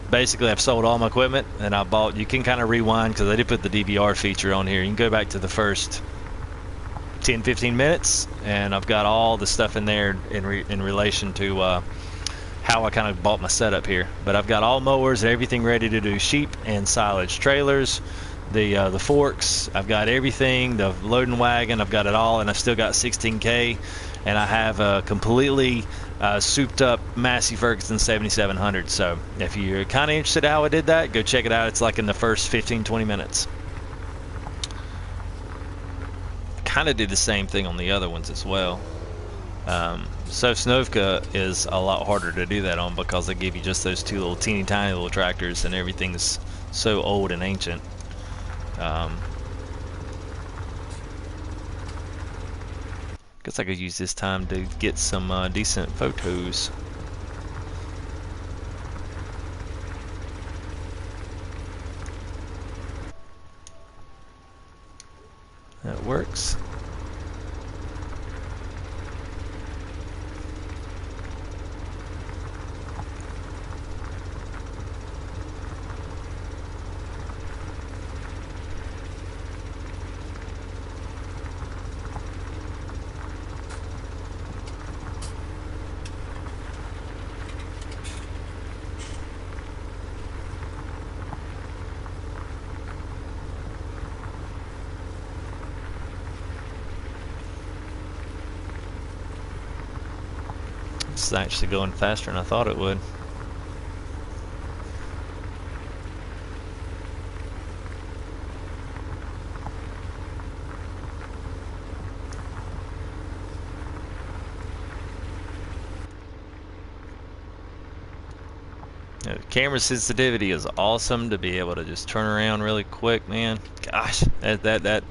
Basically, I've sold all my equipment, and I bought. You can kind of rewind, because I did put the DVR feature on here. You can go back to the first 10-15 minutes, and I've got all the stuff in there in relation to how I kind of bought my setup here. But I've got all mowers and everything ready to do sheep and silage trailers, the forks. I've got everything, the loading wagon. I've got it all, and I've still got 16K, and I have a completely souped up Massey Ferguson 7700. So if you're kind of interested in how I did that, go check it out. It's like in the first 15-20 minutes. kind of did the same thing on the other ones as well. Sosnovka is a lot harder to do that on because they give you just those two little teeny tiny little tractors and everything's so old and ancient. Guess I could use this time to get some decent photos. That works. It's actually going faster than I thought it would. The camera sensitivity is awesome to be able to just turn around really quick, man. Gosh, that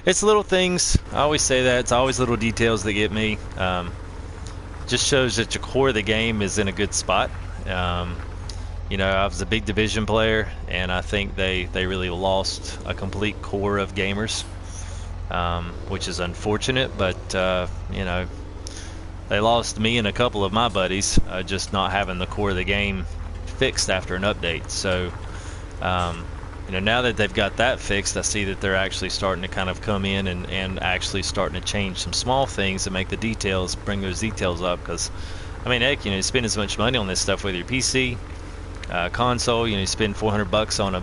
it's little things. I always say that. It's always little details that get me. Just shows that your core of the game is in a good spot. You know, I was a big division player, and I think they really lost a complete core of gamers, which is unfortunate. But you know, they lost me and a couple of my buddies just not having the core of the game fixed after an update. So you know, now that they've got that fixed, I see that they're actually starting to kind of come in and actually starting to change some small things to make the details, bring those details up. Because I mean, heck, you know, you spend as much money on this stuff, whether you're PC, console, you know, you spend $400 on a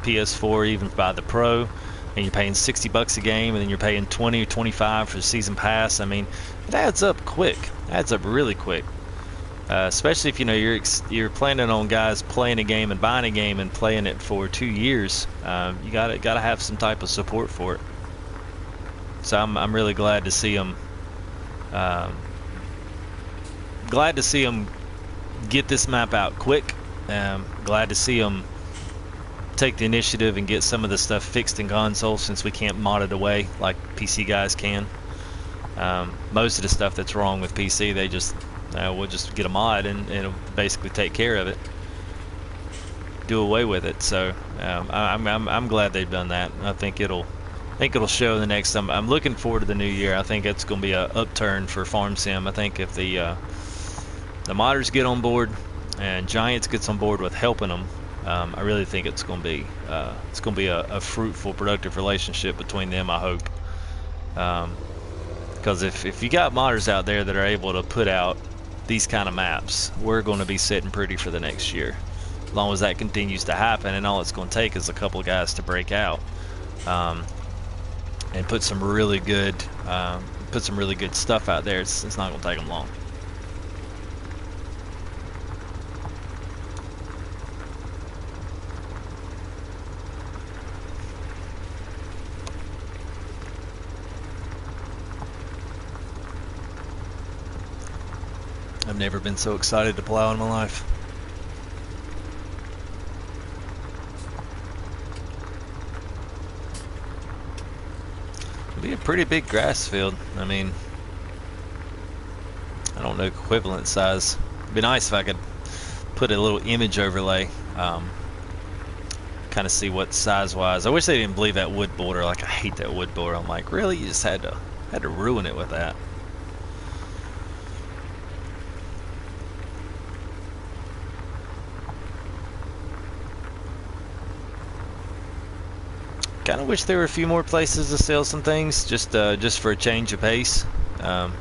PS4, even by the Pro, and you're paying $60 a game, and then you're paying 20 or 25 for the season pass. I mean, it adds up quick. It adds up really quick. Especially if you know you're planning on guys playing a game and buying a game and playing it for 2 years. You gotta have some type of support for it. So I'm really glad to see them. Glad to see them get this map out quick. Glad to see them take the initiative and get some of the stuff fixed in console, since we can't mod it away like PC guys can. Most of the stuff that's wrong with PC, they just we'll just get a mod and it'll basically take care of it, do away with it. So I'm glad they've done that. I think it'll show the next time. I'm looking forward to the new year. I think it's going to be a upturn for Farm Sim. I think if the modders get on board and Giants gets on board with helping them, I really think it's going to be a fruitful, productive relationship between them, I hope. Because if you got modders out there that are able to put out these kind of maps, we're going to be sitting pretty for the next year, as long as that continues to happen. And all it's going to take is a couple of guys to break out and put some really good stuff out there. It's not going to take them long. I've never been so excited to plow in my life. It'll be a pretty big grass field. I mean, I don't know equivalent size. It'd be nice if I could put a little image overlay, kind of see what size-wise. I wish they didn't believe that wood border. Like, I hate that wood border. I'm like, really? You just had to ruin it with that. Kind of wish there were a few more places to sell some things, just for a change of pace. I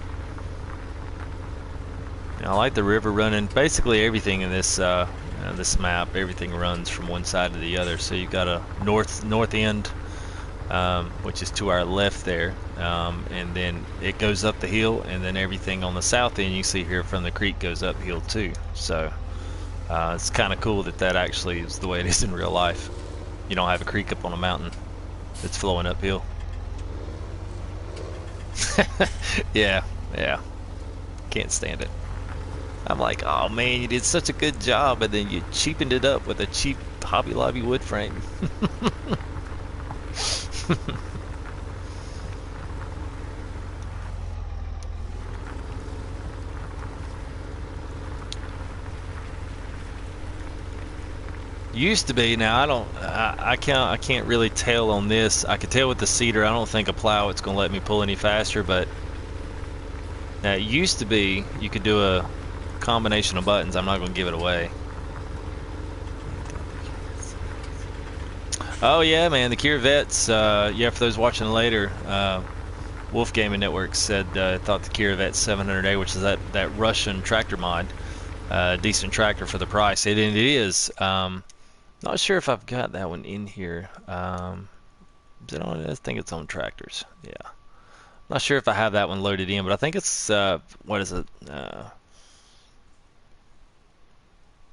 like the river running. Basically everything in this this map, everything runs from one side to the other. So you've got a north end, which is to our left there, and then it goes up the hill, and then everything on the south end you see here from the creek goes uphill too. So it's kind of cool that actually is the way it is in real life. You don't have a creek up on a mountain that's flowing uphill. Yeah, yeah. Can't stand it. I'm like, oh man, you did such a good job, and then you cheapened it up with a cheap Hobby Lobby wood frame. Used to be. Now I don't. I can't really tell on this. I could tell with the cedar. I don't think a plow it's gonna let me pull any faster. But it used to be you could do a combination of buttons. I'm not gonna give it away. Oh yeah, man, the Cure Vets. Yeah, for those watching later, Wolf Gaming Network said thought the Cure Vet 700A, which is that Russian tractor mod, decent tractor for the price. It is. Not sure if I've got that one in here. Is it on? I think it's on tractors. Yeah. Not sure if I have that one loaded in, but I think it's what is it?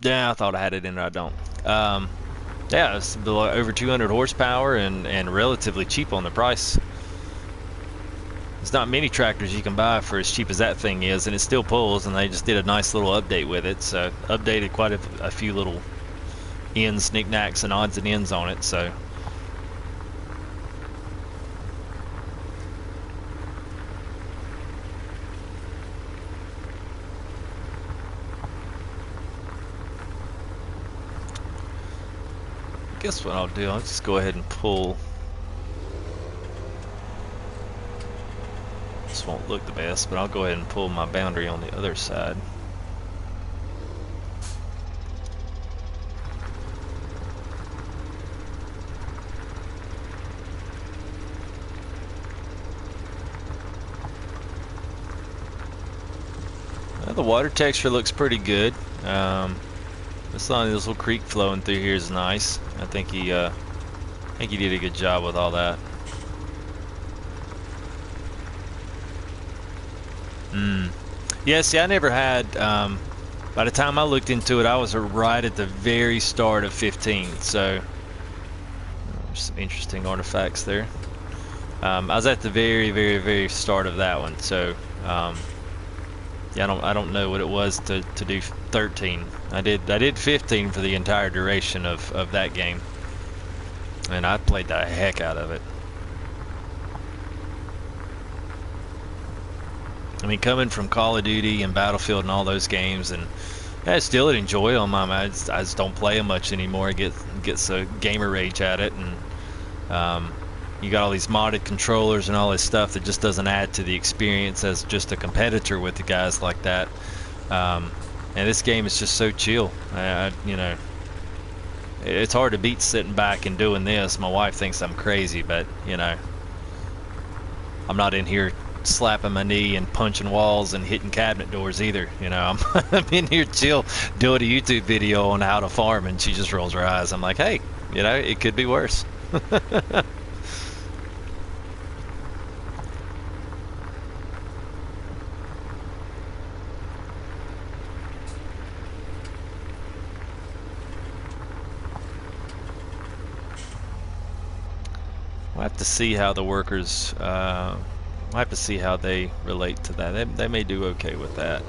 Yeah, I thought I had it in there. I don't. Yeah, it's over 200 horsepower and relatively cheap on the price. There's not many tractors you can buy for as cheap as that thing is, and it still pulls. And they just did a nice little update with it. So updated quite a few little ends, knickknacks, and odds and ends on it. So. Guess what I'll do, I'll just go ahead and pull. This won't look the best, but I'll go ahead and pull my boundary on the other side. Well, the water texture looks pretty good. This little creek flowing through here is nice. I think he did a good job with all that. Yeah, see, I never had. By the time I looked into it, I was right at the very start of 15. So, there's some interesting artifacts there. I was at the very, very, very start of that one. So, yeah, I don't know what it was to do 13. I did 15 for the entire duration of that game, and I played the heck out of it. I mean, coming from Call of Duty and Battlefield and all those games, and I still enjoy them. I just don't play them much anymore. I gets a gamer rage at it, and you got all these modded controllers and all this stuff that just doesn't add to the experience as just a competitor with the guys like that. And this game is just so chill. You know, it's hard to beat sitting back and doing this. My wife thinks I'm crazy, but you know, I'm not in here slapping my knee and punching walls and hitting cabinet doors either. You know, I'm in here chill doing a YouTube video on how to farm, and she just rolls her eyes. I'm like, hey, you know, it could be worse. We'll have to see how the workers, we'll have to see how they relate to that. They may do okay with that.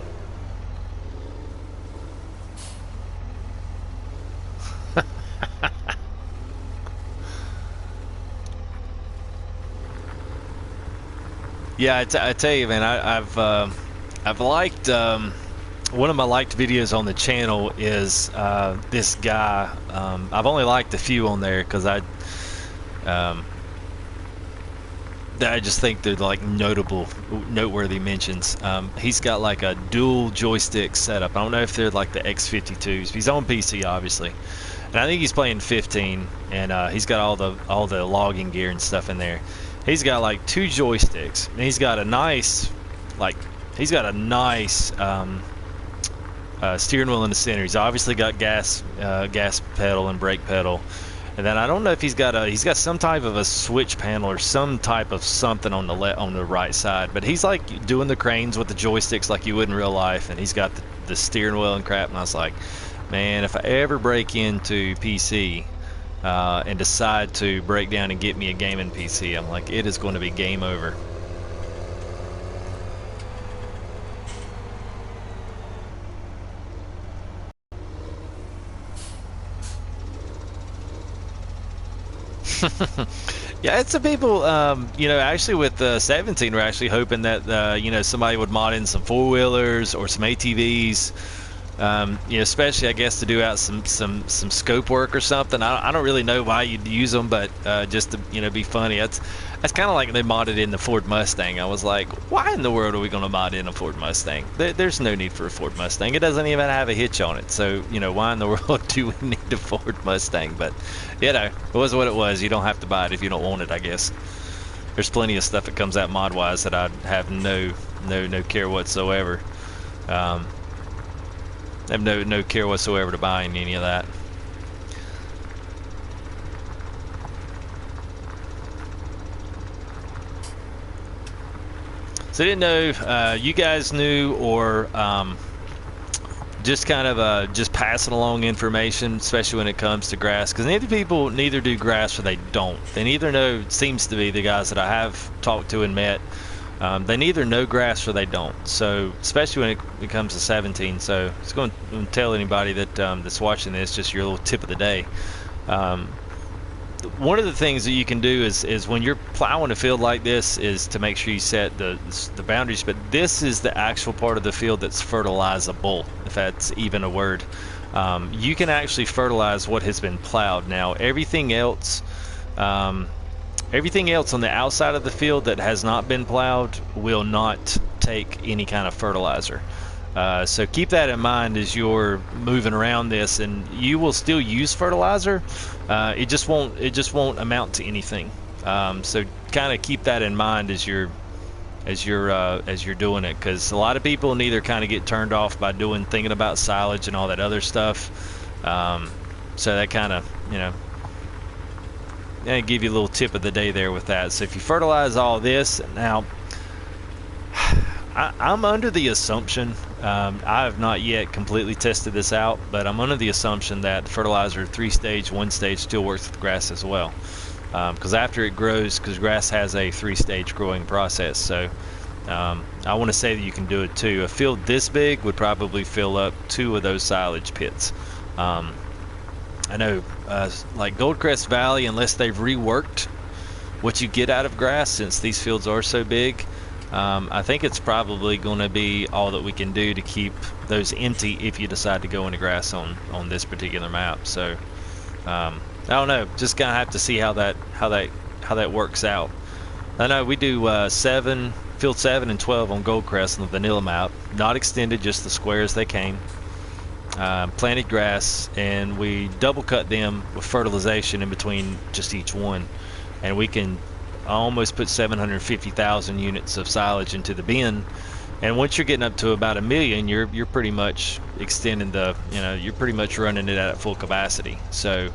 Yeah, I tell you, man, I've liked, one of my liked videos on the channel is this guy. I've only liked a few on there because I just think they're like noteworthy mentions. He's got like a dual joystick setup. I don't know if they're like the X52s. He's on PC, obviously, and I think he's playing 15. And he's got all the logging gear and stuff in there. He's got like two joysticks, and he's got a nice steering wheel in the center. He's obviously got gas pedal and brake pedal. And then I don't know if he's got some type of a switch panel or some type of something on the right side, but he's like doing the cranes with the joysticks like you would in real life, and he's got the steering wheel and crap. And I was like, man, if I ever break into PC and decide to break down and get me a gaming PC, I'm like, it is going to be game over. Yeah, it's some people, actually with 17, we're actually hoping that, somebody would mod in some four-wheelers or some ATVs, especially, I guess, to do out some scope work or something. I don't really know why you'd use them, but just to, be funny. That's kind of like they modded in the Ford Mustang. I was like, why in the world are we going to mod in a Ford Mustang? There's no need for a Ford Mustang. It doesn't even have a hitch on it. So, why in the world do we need a Ford Mustang? But, it was what it was. You don't have to buy it if you don't want it, I guess. There's plenty of stuff that comes out mod-wise that I have no care whatsoever. I have no care whatsoever to buying any of that. So I didn't know you guys knew, or just kind of just passing along information, especially when it comes to grass, because people neither do grass or they don't. They neither know. It seems to be the guys that I have talked to and met. They neither know grass or they don't. So especially when it comes to 17. So it's going to tell anybody that that's watching this, just your little tip of the day. One of the things that you can do is when you're plowing a field like this is to make sure you set the boundaries, but this is the actual part of the field that's fertilizable, if that's even a word. You can actually fertilize what has been plowed. Now everything else on the outside of the field that has not been plowed will not take any kind of fertilizer. So keep that in mind as you're moving around this, and you will still use fertilizer. It just won't amount to anything. So kind of keep that in mind as you're doing it, because a lot of people neither kind of get turned off by thinking about silage and all that other stuff. So that kind of and give you a little tip of the day there with that. So if you fertilize all this now. I'm under the assumption, I have not yet completely tested this out, but I'm under the assumption that fertilizer 3-stage, 1-stage still works with grass as well. Because after it grows, because grass has a 3-stage growing process, so I want to say that you can do it too. A field this big would probably fill up 2 of those silage pits. I know, like Goldcrest Valley, unless they've reworked what you get out of grass, since these fields are so big, I think it's probably going to be all that we can do to keep those empty if you decide to go into grass on this particular map. So I don't know, just gonna have to see how that works out. I know we do field 7 and 12 on Goldcrest on the vanilla map, not extended, just the squares they came. Planted grass, and we double cut them with fertilization in between just each one, and we can almost put 750,000 units of silage into the bin. And once you're getting up to about 1 million, you're pretty much extending you're pretty much running it at full capacity. So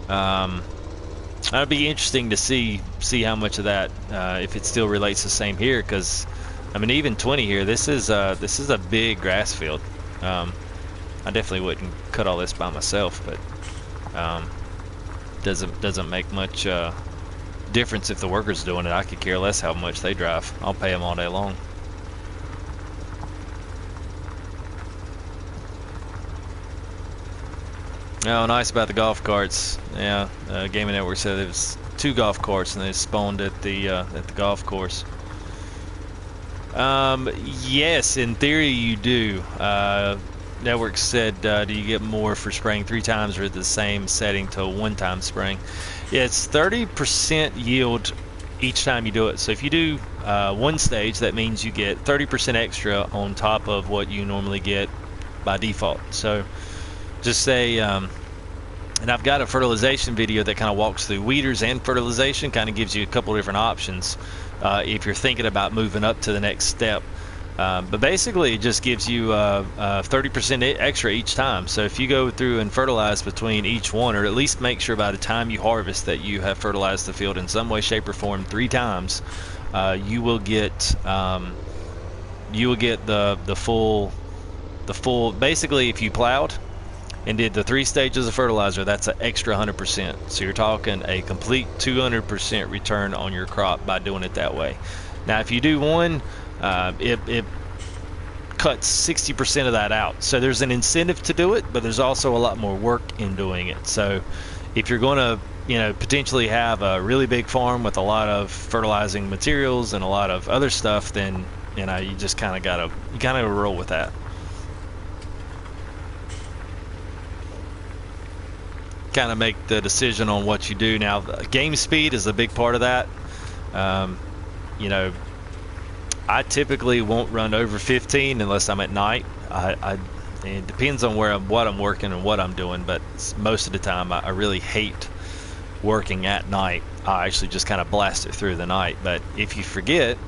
that'll be interesting to see how much of that, if it still relates the same here, because I mean, even 20 here, this is a big grass field. I definitely wouldn't cut all this by myself, but doesn't make much difference if the worker's doing it. I could care less how much they drive. I'll pay them all day long. Oh, nice about the golf carts. Yeah, Gaming Network said it was 2 golf carts and they spawned at the golf course. Yes, in theory you do. Network said, do you get more for spraying 3 times or at the same setting to 1-time spraying? Yeah, it's 30% yield each time you do it. So if you do 1 stage, that means you get 30% extra on top of what you normally get by default. So just say, and I've got a fertilization video that kind of walks through weeders and fertilization, kind of gives you a couple different options if you're thinking about moving up to the next step. But basically it just gives you 30% extra each time. So if you go through and fertilize between each one, or at least make sure by the time you harvest that you have fertilized the field in some way, shape, or form 3 times, you will get the full. Basically, if you plowed and did the 3 stages of fertilizer, that's an extra 100%. So you're talking a complete 200% return on your crop by doing it that way. Now, if you do one, it cuts 60% of that out. So there's an incentive to do it, but there's also a lot more work in doing it. So if you're going to, potentially have a really big farm with a lot of fertilizing materials and a lot of other stuff, then you just kind of gotta roll with that. Kind of make the decision on what you do. Now, game speed is a big part of that. I typically won't run over 15 unless I'm at night. It depends on what I'm working and what I'm doing, but most of the time I really hate working at night. I actually just kind of blast it through the night. But if you forget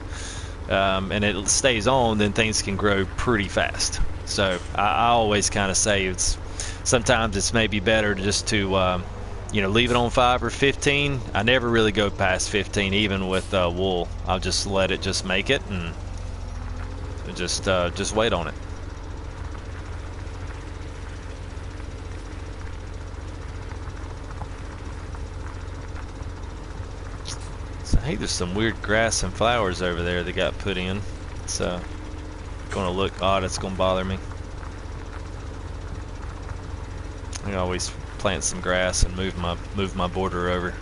and it stays on, then things can grow pretty fast. So I always kind of say sometimes it's maybe better just to leave it on 5 or 15. I never really go past 15, even with wool. I'll just let it just make it and just wait on it. So hey, there's some weird grass and flowers over there that got put in. It's gonna look odd. It's gonna bother me. I always plant some grass and move my border over.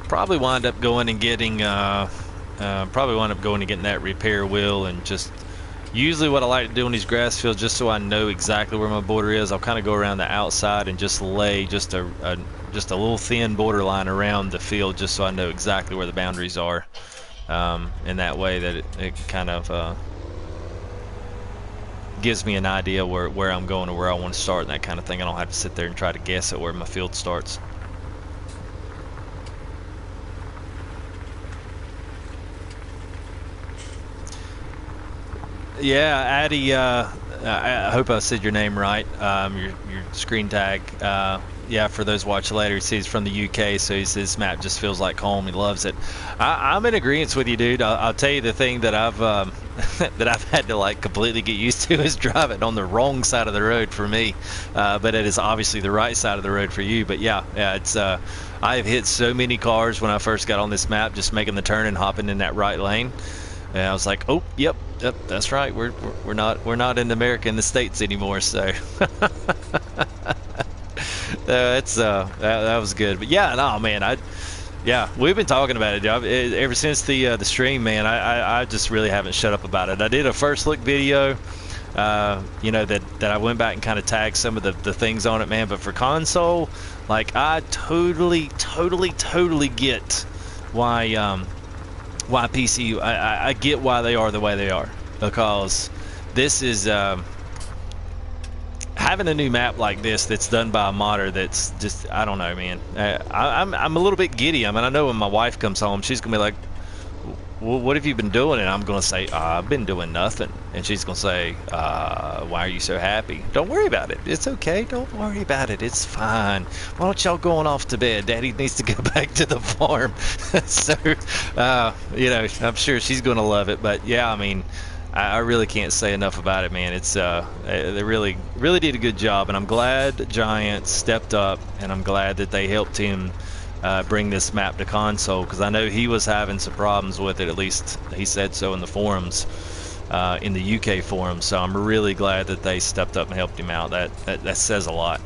Probably wind up going and getting that repair wheel, and just usually what I like to do in these grass fields, just so I know exactly where my border is, I'll kind of go around the outside and just lay just a little thin border line around the field, just so I know exactly where the boundaries are, and that way that it kind of gives me an idea where I'm going or where I want to start and that kind of thing. I don't have to sit there and try to guess at where my field starts. Yeah, Addy, I hope I said your name right. Your screen tag. Yeah, for those watching later, he's from the UK, so this map just feels like home. He loves it. I'm in agreement with you, dude. I'll tell you the thing that I've that I've had to like completely get used to is driving on the wrong side of the road for me, but it is obviously the right side of the road for you. But yeah, it's I've hit so many cars when I first got on this map, just making the turn and hopping in that right lane. And I was like, oh, yep, that's right. We're not in America, in the States anymore. So that was good. But yeah, no, man, we've been talking about it, ever since the stream, man. I just really haven't shut up about it. I did a first look video, that I went back and kind of tagged some of the things on it, man. But for console, like, I totally get why PC. I get why they are the way they are, because this is having a new map like this that's done by a modder. That's just, I don't know, man. I'm a little bit giddy. I mean, I know when my wife comes home, she's gonna be like, what have you been doing? And I'm gonna say, I've been doing nothing. And she's gonna say, why are you so happy? Don't worry about it. It's okay. Don't worry about it. It's fine. Why don't y'all going off to bed? Daddy needs to go back to the farm. So, I'm sure she's gonna love it. But yeah, I mean, I really can't say enough about it, man. It's they really did a good job, and I'm glad Giant stepped up, and I'm glad that they helped him bring this map to console, because I know he was having some problems with it. At least he said so in the forums, in the UK forums. So I'm really glad that they stepped up and helped him out. That says a lot.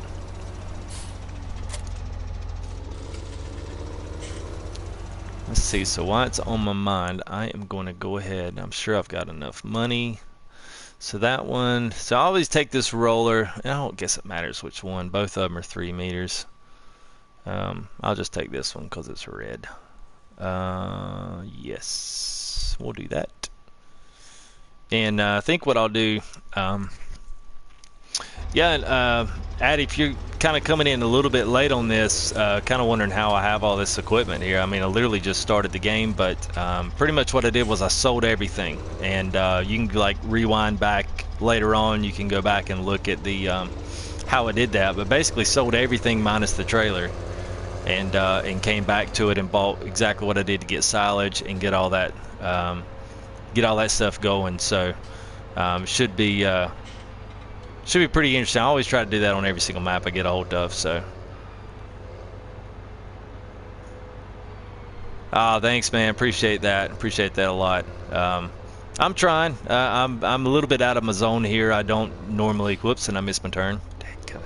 Let's see, so while it's on my mind, I am going to go ahead. I'm sure I've got enough money. So that one, so I always take this roller. I don't guess it matters which one. Both of them are 3 meters. I'll just take this one because it's red. Yes, we'll do that. And I think what I'll do, Addy, if you're kind of coming in a little bit late on this, kind of wondering how I have all this equipment here. I mean, I literally just started the game, but pretty much what I did was I sold everything. And you can like rewind back later on. You can go back and look at the how I did that. But basically sold everything minus the trailer, and came back to it and bought exactly what I did to get silage and get all that stuff going. So should be pretty interesting. I always try to do that on every single map I get a hold of. So, thanks, man. Appreciate that. Appreciate that a lot. I'm trying. I'm a little bit out of my zone here. I don't normally. Whoops, and I missed my turn. Dadgummit.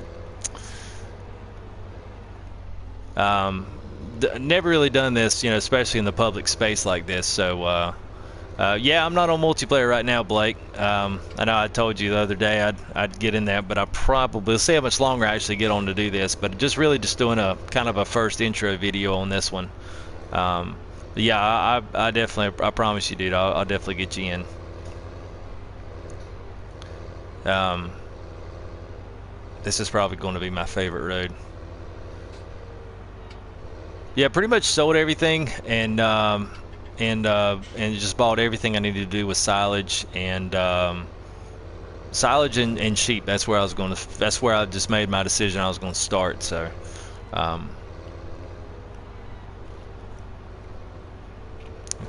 Never really done this, you know, especially in the public space like this. So yeah, I'm not on multiplayer right now, Blake. I know I told you the other day I'd get in that, but I probably, we'll see how much longer I actually get on to do this. But just doing a kind of a first intro video on this one. Yeah, I definitely, I promise you, dude, I'll definitely get you in. This is probably going to be my favorite road. Yeah, pretty much sold everything and just bought everything I needed to do with silage and sheep. That's where I was going to. That's where I just made my decision I was going to start. So, I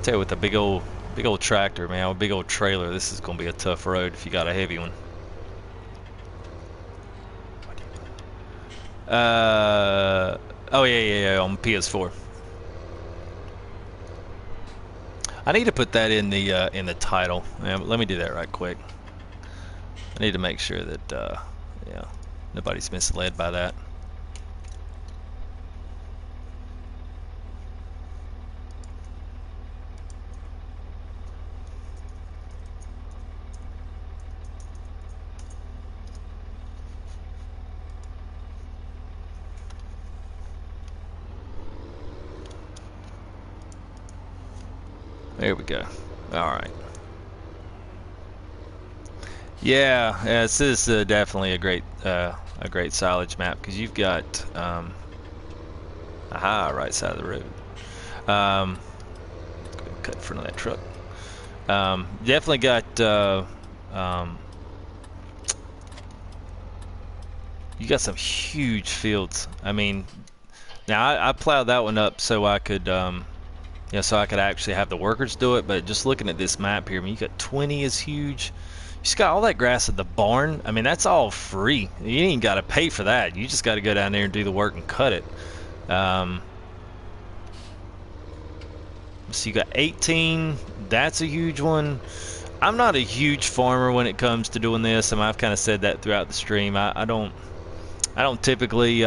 tell you, with a big old tractor, man, with a big old trailer, this is going to be a tough road if you got a heavy one. Oh yeah, on PS4. I need to put that in the title. Yeah, let me do that right quick. I need to make sure that yeah, nobody's misled by that. There we go. All right. Yeah, this is definitely a great silage map because you've got right side of the road. Cut in front of that truck. Definitely got you got some huge fields. I mean, now I plowed that one up so I could yeah, so I could actually have the workers do it. But just looking at this map here, I mean, you got 20 is huge. You just got all that grass at the barn. I mean, that's all free. You ain't got to pay for that. You just got to go down there and do the work and cut it. So you got 18. That's a huge one. I'm not a huge farmer when it comes to doing this. I mean, I've kind of said that throughout the stream. I don't typically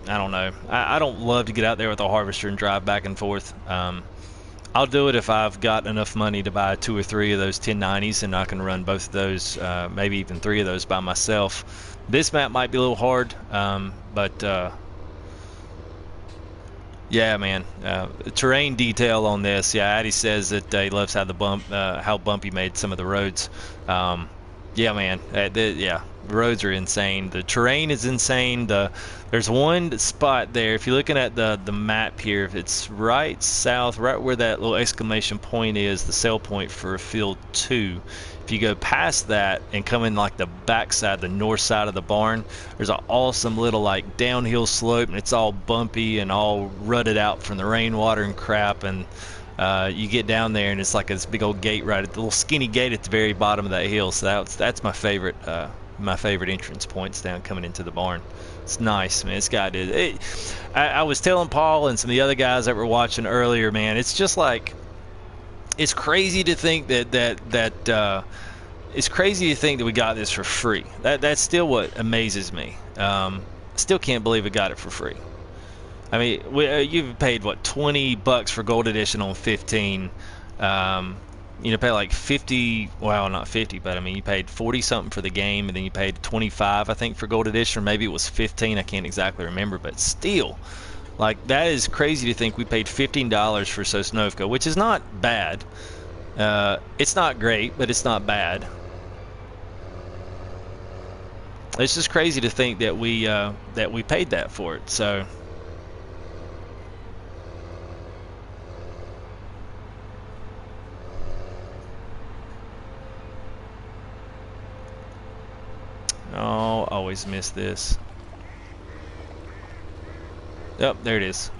I don't know. I don't love to get out there with a harvester and drive back and forth. I'll do it if I've got enough money to buy 2 or 3 of those 1090s, and I can run both of those, maybe even 3 of those by myself. This map might be a little hard, but yeah, man. Terrain detail on this. Yeah, Addy says that he loves how how bumpy made some of the roads. Yeah, man. Yeah, the roads are insane. The terrain is insane. There's one spot there. If you're looking at the map here, if it's right south, right where that little exclamation point is, the sell point for field 2. If you go past that and come in like the backside, the north side of the barn, there's an awesome little like downhill slope, and it's all bumpy and all rutted out from the rainwater and crap. And you get down there, and it's like this big old gate right at the little skinny gate at the very bottom of that hill. So that's my favorite entrance points down coming into the barn. It's nice, man. It's got it. I was telling Paul and some of the other guys that were watching earlier, man. It's just like, it's crazy to think that it's crazy to think that we got this for free. That's still what amazes me. Still can't believe we got it for free. I mean, you've paid what, $20 for Gold Edition on 15. You know, pay like 50. Well, not 50, but I mean, you paid 40 something for the game, and then you paid 25, I think, for Gold Edition, or maybe it was 15. I can't exactly remember, but still, like, that is crazy to think we paid $15 for Sosnovka, which is not bad. It's not great, but it's not bad. It's just crazy to think that we paid that for it. So. Oh, always miss this. Yep, there it is.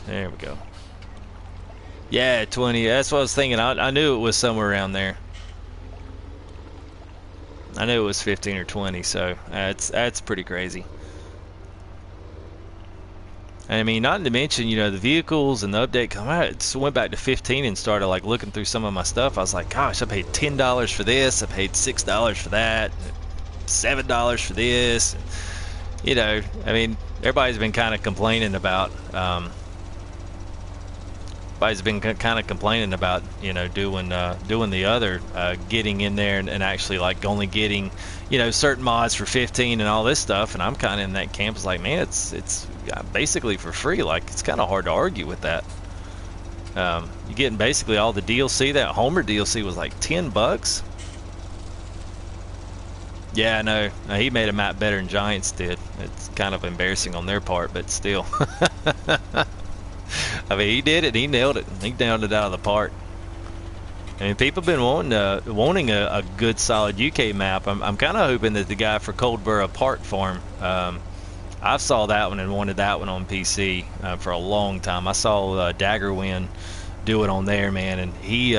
There we go. Yeah, 20. That's what I was thinking. I knew it was somewhere around there. I knew it was 15 or 20, so that's pretty crazy. I mean, not to mention, you know, the vehicles and the update come out. So went back to 15 and started like looking through some of my stuff. I was like, gosh, I paid $10 for this. I paid $6 for that. $7 for this. you know, I mean, everybody's been kind of complaining about. Everybody's been kind of complaining about, you know, doing the other, getting in there and actually like only getting, you know, certain mods for 15 and all this stuff. And I'm kind of in that camp. It's like, man, it's basically for free. Like, it's kind of hard to argue with that. You're getting basically all the DLC. That Homer DLC was like $10. Yeah, no, he made a map better than Giants did. It's kind of embarrassing on their part, but still. I mean, he did it. He nailed it. He nailed it out of the park. I mean, people have been wanting a good, solid UK map. I'm kind of hoping that the guy for Coldborough Park Farm, I saw that one and wanted that one on PC for a long time. I saw Daggerwin do it on there, man, and he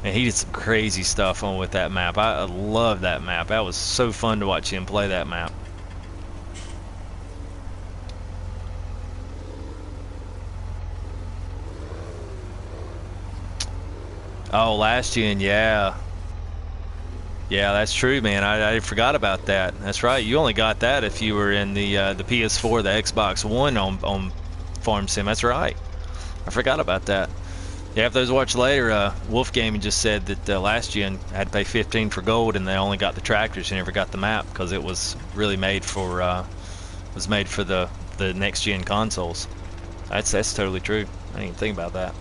did some crazy stuff on with that map. I love that map. That was so fun to watch him play that map. Oh, last gen, yeah. Yeah, that's true, man. I forgot about that. That's right. You only got that if you were in the PS4, the Xbox One on Farm Sim. That's right. I forgot about that. Yeah, if those watch later, Wolf Gaming just said that last gen had to pay 15 for gold, and they only got the tractors. They never got the map because it was really made for the next gen consoles. That's totally true. I didn't even think about that.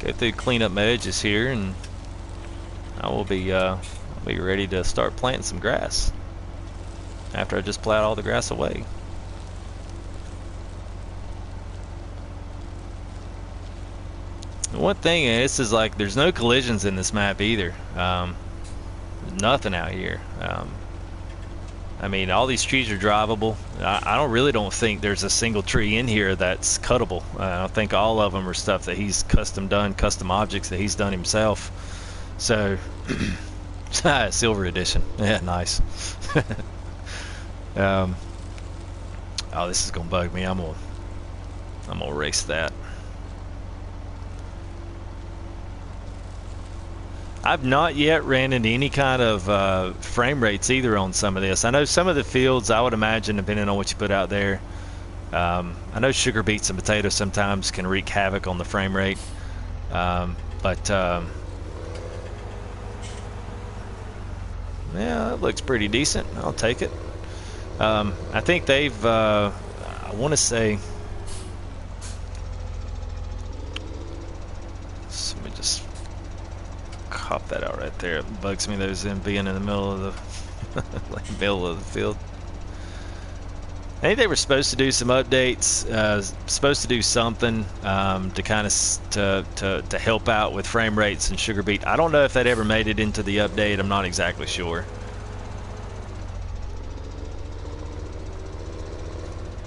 Go through, clean up my edges here, and I will be ready to start planting some grass after I just plowed all the grass away. And one thing is, like, there's no collisions in this map either. Nothing out here. I mean, all these trees are drivable. I really don't think there's a single tree in here that's cuttable. I think all of them are stuff that he's custom done, custom objects that he's done himself. So, Silver Edition. Yeah, nice. Oh, this is gonna bug me. I'm gonna erase that. I've not yet ran into any kind of frame rates either on some of this. I know some of the fields, I would imagine, depending on what you put out there. I know sugar beets and potatoes sometimes can wreak havoc on the frame rate. But yeah, that looks pretty decent. I'll take it. I think they've, I want to say, let me just cop that out right there. It bugs me those in being in the middle of the like middle of the field. I think they were supposed to do some updates, supposed to do something to kind of to help out with frame rates and sugar beet. I don't know if that ever made it into the update. I'm not exactly sure.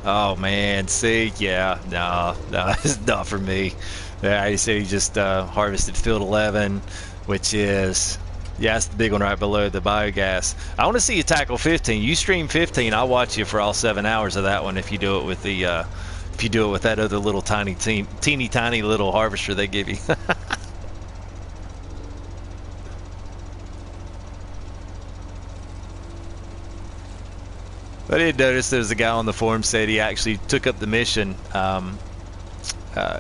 Oh man, see, yeah, no, it's not for me. I see you just harvested field 11, which is, yeah, that's the big one right below the biogas. I want to see you tackle 15. You stream 15, I'll watch you for all 7 hours of that one if you do it with the if you do it with that other little teeny tiny little harvester they give you. I did notice there was a guy on the forum said he actually took up the mission.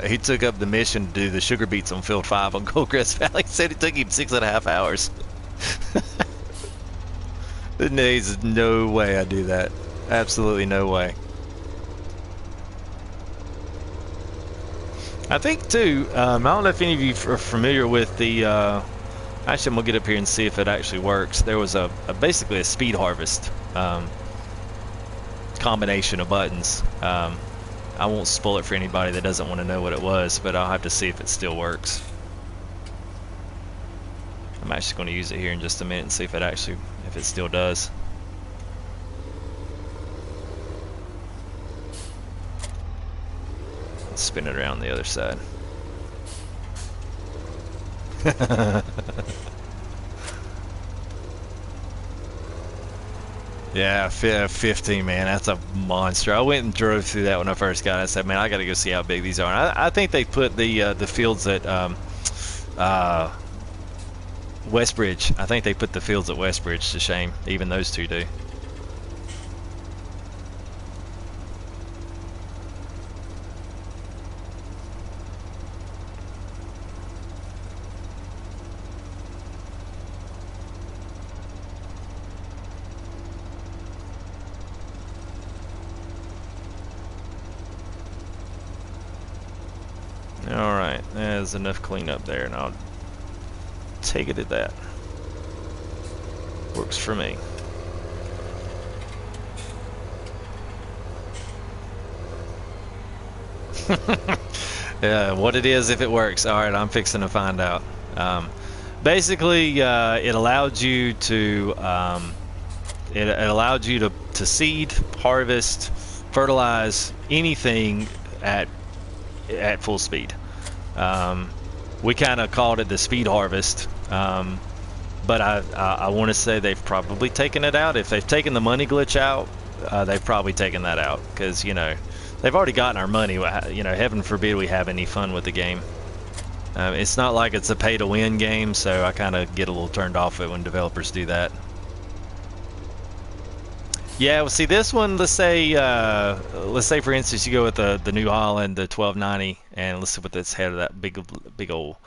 He took up the mission to do the sugar beets on Field 5 on Goldcrest Valley. He said it took him 6.5 hours. There's no way I do that. Absolutely no way. I think too, I don't know if any of you are familiar with the, actually I'm gonna get up here and see if it actually works. There was basically a speed harvest combination of buttons. I won't spoil it for anybody that doesn't want to know what it was, but I'll have to see if it still works. I'm actually going to use it here in just a minute and see if it still does. Let's spin it around the other side. Yeah, 15, man, that's a monster. I went and drove through that when I first got it. I said, man, I got to go see how big these are. And I think they put the fields at uh, Westbridge. I think they put the fields at Westbridge to shame. Even those two do. Alright, there's enough cleanup there, and I'll take it at that. Works for me. Yeah, what it is if it works. Alright, I'm fixing to find out. Basically, it allowed you to it allowed you to seed, harvest, fertilize anything at full speed. We kind of called it the speed harvest, but I want to say they've probably taken it out. If they've taken the money glitch out, they've probably taken that out, because they've already gotten our money. Heaven forbid we have any fun with the game. It's not like it's a pay to win game, so I kind of get a little turned off it when developers do that. Yeah, well, see, this one, let's say for instance, you go with the New Holland, the 1290, and let's see what that's head of that big old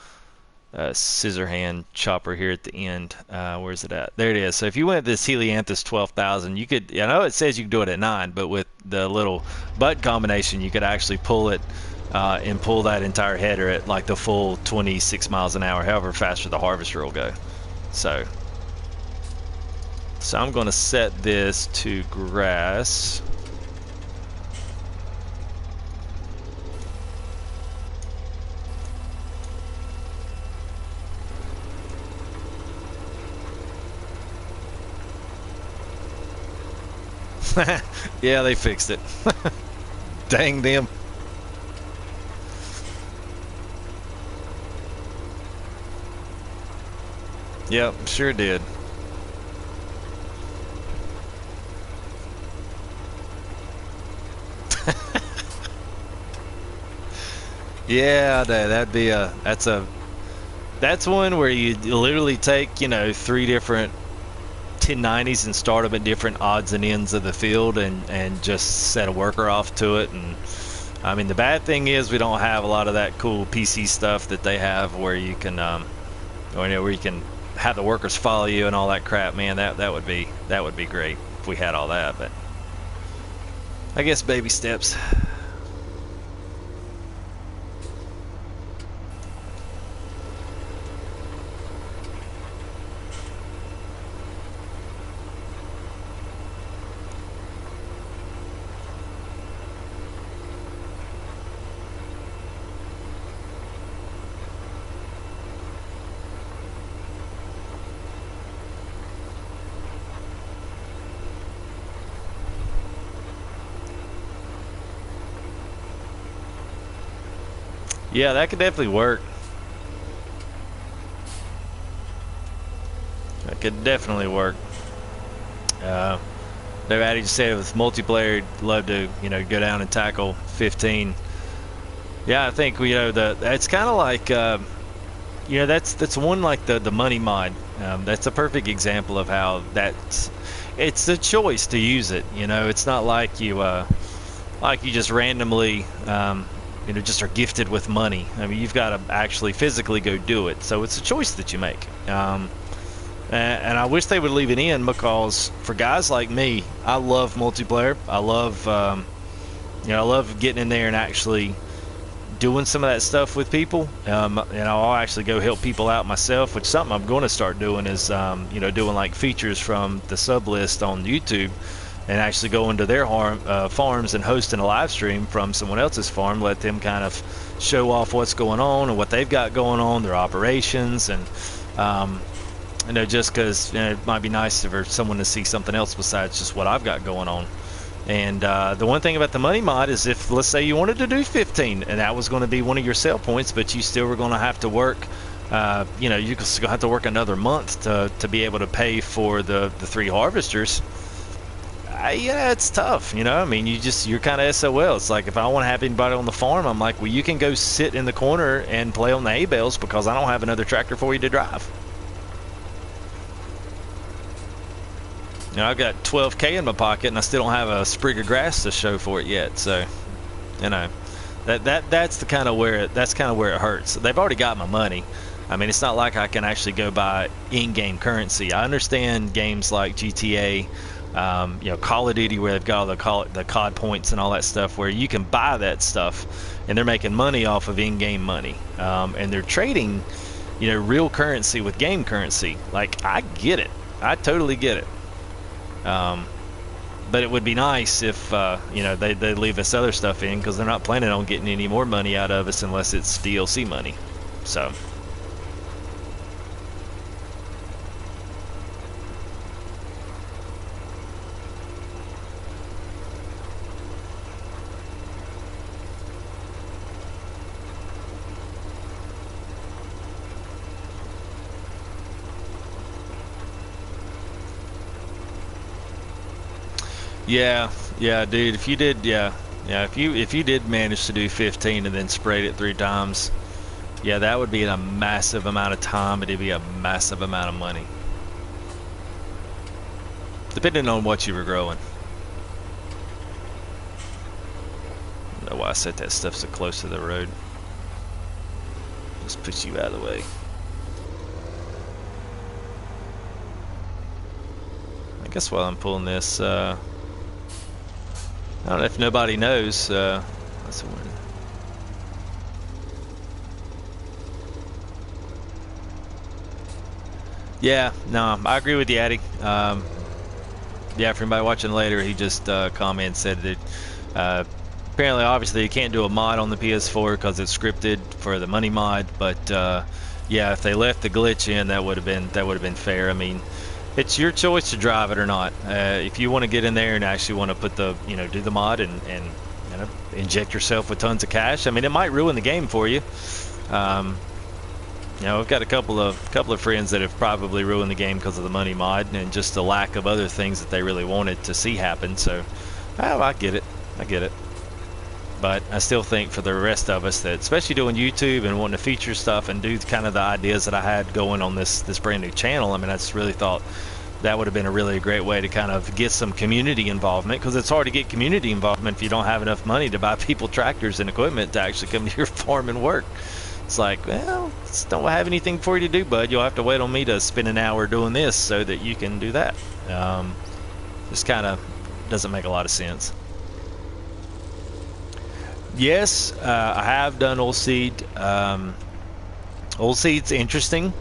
scissor hand chopper here at the end. Where's it at? There it is. So if you went this Helianthus 12,000, you could, I know it says you can do it at 9, but with the little button combination, you could actually pull it and pull that entire header at like the full 26 miles an hour, however faster the harvester will go. So I'm going to set this to grass. Yeah, they fixed it. Dang them. Yep, sure did. Yeah, that's one where you literally take 3 different 1090s and start them at different odds and ends of the field, and just set a worker off to it. And I mean, the bad thing is we don't have a lot of that cool PC stuff that they have, where you can where you can have the workers follow you and all that crap. Man, that would be great if we had all that, but I guess baby steps. Yeah, that could definitely work. That could definitely work. They're adding to say with multiplayer, love to go down and tackle 15. Yeah, I think that's kind of like that's one like the money mod. That's a perfect example of how it's a choice to use it. It's not like you just randomly just are gifted with money. I mean, you've got to actually physically go do it. So it's a choice that you make. And I wish they would leave it in, because for guys like me, I love multiplayer. I love I love getting in there and actually doing some of that stuff with people. I'll actually go help people out myself, which is something I'm going to start doing is doing like features from the sub list on YouTube, and actually go into their farms and hosting a live stream from someone else's farm. Let them kind of show off what's going on and what they've got going on, their operations, and just because it might be nice for someone to see something else besides just what I've got going on. And the one thing about the money mod is, if let's say you wanted to do 15 and that was going to be one of your sell points, but you still were going to have to work, you still have to work another month to be able to pay for the 3 harvesters. yeah, it's tough, you know. I mean, you're kind of SOL. It's like if I want to have anybody on the farm, I'm like, well, you can go sit in the corner and play on the hay bales because I don't have another tractor for you to drive. You know, I've got 12K in my pocket and I still don't have a sprig of grass to show for it yet. So, you know, that's kind of where it hurts. They've already got my money. I mean, it's not like I can actually go buy in-game currency. I understand games like GTA, you know, Call of Duty, where they've got all the COD points and all that stuff, where you can buy that stuff, and they're making money off of in-game money, and they're trading, you know, real currency with game currency. Like, I get it, I totally get it. But it would be nice if you know, they leave this other stuff in, because they're not planning on getting any more money out of us unless it's DLC money. So. Yeah, yeah, dude. If you did, yeah, yeah. If you did manage to do 15 and then sprayed it 3 times, yeah, that would be a massive amount of time. It'd be a massive amount of money, depending on what you were growing. I don't know why I set that stuff so close to the road. Just push you out of the way. I guess while I'm pulling this. I don't know if nobody knows. That's a win. Yeah, no, I agree with you, Addy. Yeah, for anybody watching later, he just commented, said that apparently, obviously, you can't do a mod on the PS4 because it's scripted for the money mod. But yeah, if they left the glitch in, that would have been fair. I mean, it's your choice to drive it or not. If you want to get in there and actually want to put the, you know, do the mod and you know, inject yourself with tons of cash, I mean, it might ruin the game for you. You know, I've got a couple of friends that have probably ruined the game because of the money mod and just the lack of other things that they really wanted to see happen. So, oh, I get it. I get it. But I still think for the rest of us that, especially doing YouTube and wanting to feature stuff and do kind of the ideas that I had going on this brand new channel, I mean, I just really thought that would have been a really great way to kind of get some community involvement, because it's hard to get community involvement if you don't have enough money to buy people tractors and equipment to actually come to your farm and work. It's like, well, just don't have anything for you to do, bud. You'll have to wait on me to spend an hour doing this so that you can do that. Just kind of doesn't make a lot of sense. Yes, I have done oil seed. Oil seed's interesting.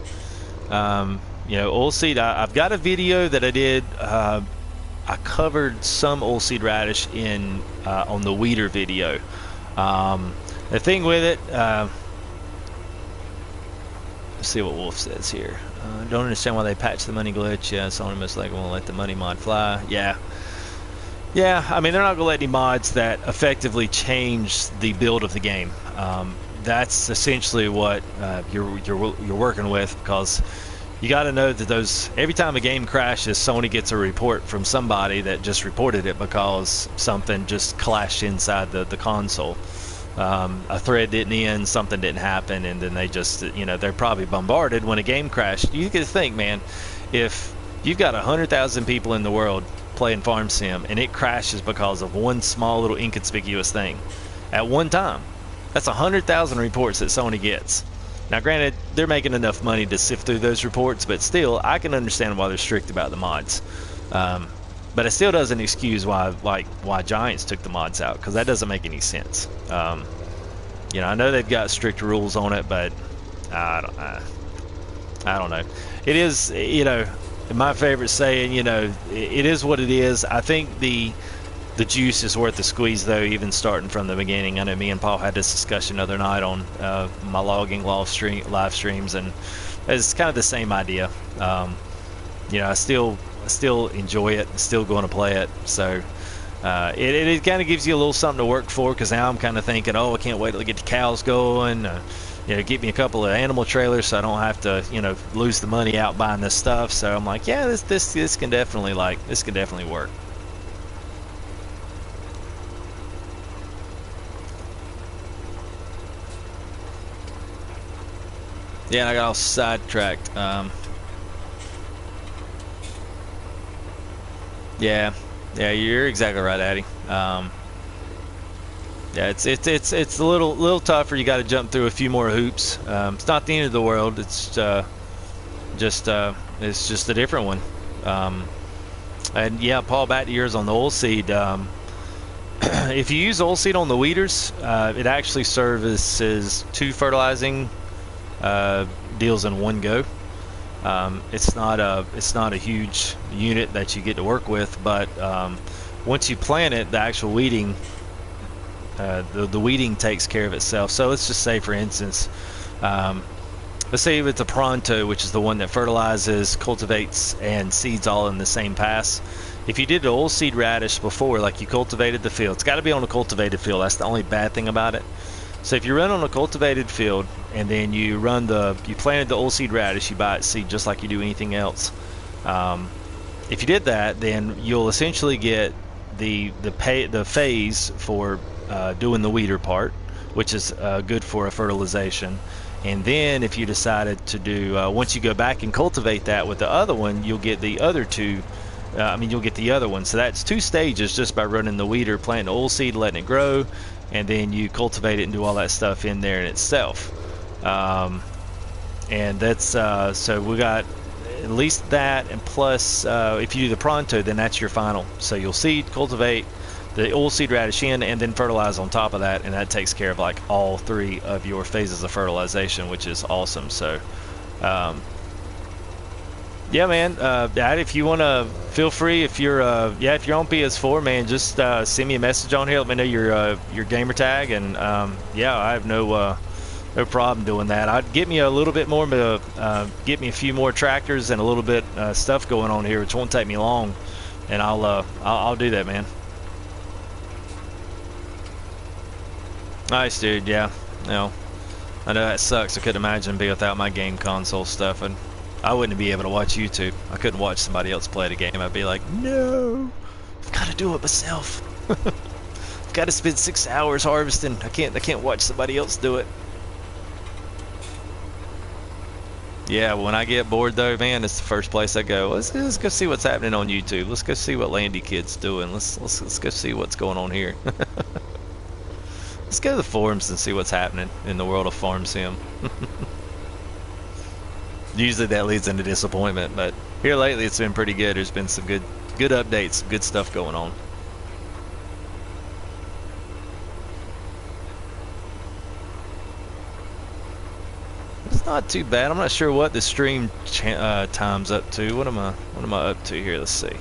You know, oil seed, I've got a video that I did. I covered some oil seed radish in on the weeder video. The thing with it, let's see what Wolf says here. Don't understand why they patched the money glitch. Yeah, it's almost like we'll let the money mod fly. Yeah. Yeah, I mean, they're not going to let any mods that effectively change the build of the game. That's essentially what you're working with, because you got to know that those, every time a game crashes, Sony gets a report from somebody that just reported it because something just clashed inside the console. A thread didn't end, something didn't happen, and then they just, you know, they're probably bombarded when a game crashed. You get to think, man, if you've got 100,000 people in the world playing farm sim and it crashes because of one small little inconspicuous thing at one time, that's 100,000 reports that Sony gets. Now granted, they're making enough money to sift through those reports, but still, I can understand why they're strict about the mods. But it still doesn't excuse why Giants took the mods out, because that doesn't make any sense. You know, I know they've got strict rules on it, but I don't know. It is, you know, my favorite saying, you know, it is what it is. I think the juice is worth the squeeze, though, even starting from the beginning. I know me and Paul had this discussion the other night on my logging live streams, and it's kind of the same idea. You know, I still enjoy it, still going to play it. So it kind of gives you a little something to work for, because now I'm kind of thinking, oh, I can't wait till I get the cows going. You know, get me a couple of animal trailers so I don't have to, you know, lose the money out buying this stuff. So I'm like, yeah, this can definitely work. Yeah, and I got all sidetracked. Yeah, yeah, you're exactly right, Addy. Yeah, it's a little tougher. You got to jump through a few more hoops. It's not the end of the world. Just it's just a different one. And yeah, Paul, back to yours on the oilseed. If you use oilseed on the weeders, it actually services two fertilizing deals in one go. It's not a huge unit that you get to work with, but once you plant it, the actual weeding, the weeding takes care of itself. So let's just say, for instance, let's say it's a pronto, which is the one that fertilizes, cultivates, and seeds all in the same pass. If you did the oilseed radish before, like you cultivated the field, it's got to be on a cultivated field. That's the only bad thing about it. So if you run on a cultivated field and then you planted the oilseed radish, you buy it seed just like you do anything else. If you did that, then you'll essentially get the phase for doing the weeder part, which is good for a fertilization. And then if you decided to do, once you go back and cultivate that with the other one, you'll get the other two. You'll get the other one. So that's two stages just by running the weeder, planting the oilseed, letting it grow, and then you cultivate it and do all that stuff in there in itself. And that's so we got at least that, and plus if you do the pronto, then that's your final. So you'll seed, cultivate the oilseed radish in, and then fertilize on top of that, and that takes care of like all three of your phases of fertilization, which is awesome. So yeah, man. If you want to, feel free. If you're on PS4, man, just send me a message on here. Let me know your gamer tag, and yeah, I have no problem doing that. I'd get me a little bit more, get me a few more tractors and a little bit stuff going on here, which won't take me long, and I'll do that, man. Nice, dude. Yeah, no, I know that sucks. I couldn't imagine being without my game console stuff, and I wouldn't be able to watch YouTube. I couldn't watch somebody else play the game. I'd be like, no, I've got to do it myself. I've got to spend 6 hours harvesting. I can't watch somebody else do it. Yeah, when I get bored though, man, it's the first place I go. Let's go see what's happening on YouTube. Let's go see what Landy Kid's doing. Let's go see what's going on here. Let's go to the forums and see what's happening in the world of farm sim. Usually that leads into disappointment, but here lately it's been pretty good. There's been some good updates, good stuff going on. It's not too bad. I'm not sure what the stream time's up to. What am I up to here? Let's see.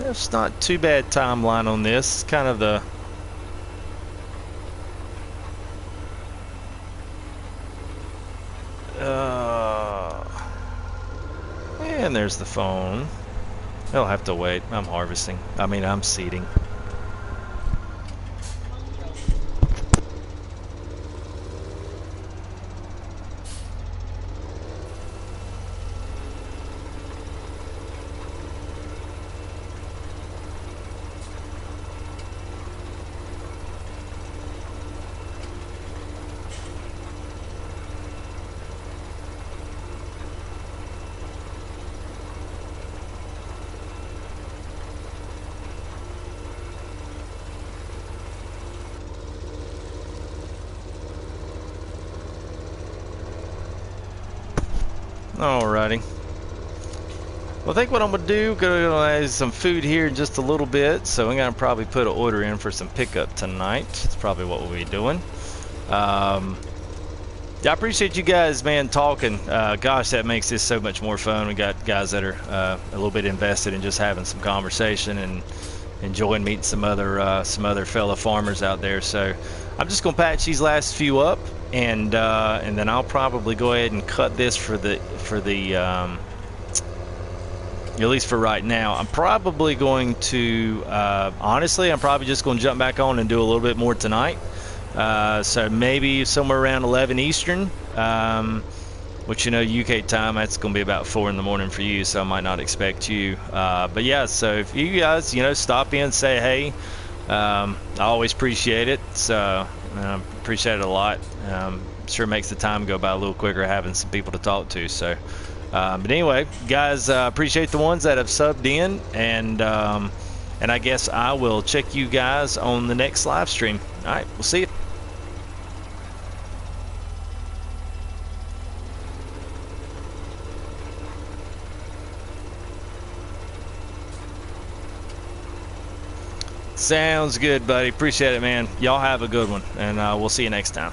It's not too bad timeline on this. It's kind of the and there's the phone. I'll have to wait. I'm harvesting. I'm seeding. Alrighty. Well, I think what I'm gonna do, gonna add some food here in just a little bit, so I'm gonna probably put an order in for some pickup tonight. That's probably what we'll be doing. I appreciate you guys, man, talking. Gosh, that makes this so much more fun. We got guys that are a little bit invested in just having some conversation and enjoying meeting some other fellow farmers out there. So I'm just gonna patch these last few up, and then I'll probably go ahead and cut this for the at least for right now. I'm probably going to honestly, I'm probably just going to jump back on and do a little bit more tonight. So maybe somewhere around 11 Eastern, which, you know, UK time, that's going to be about 4 in the morning for you, so I might not expect you. But yeah, so if you guys, you know, stop in, say hey, I always appreciate it. So appreciate it a lot. Sure makes the time go by a little quicker having some people to talk to. So, but anyway, guys, appreciate the ones that have subbed in, and I guess I will check you guys on the next live stream. All right, we'll see you. Sounds good, buddy. Appreciate it, man. Y'all have a good one, and we'll see you next time.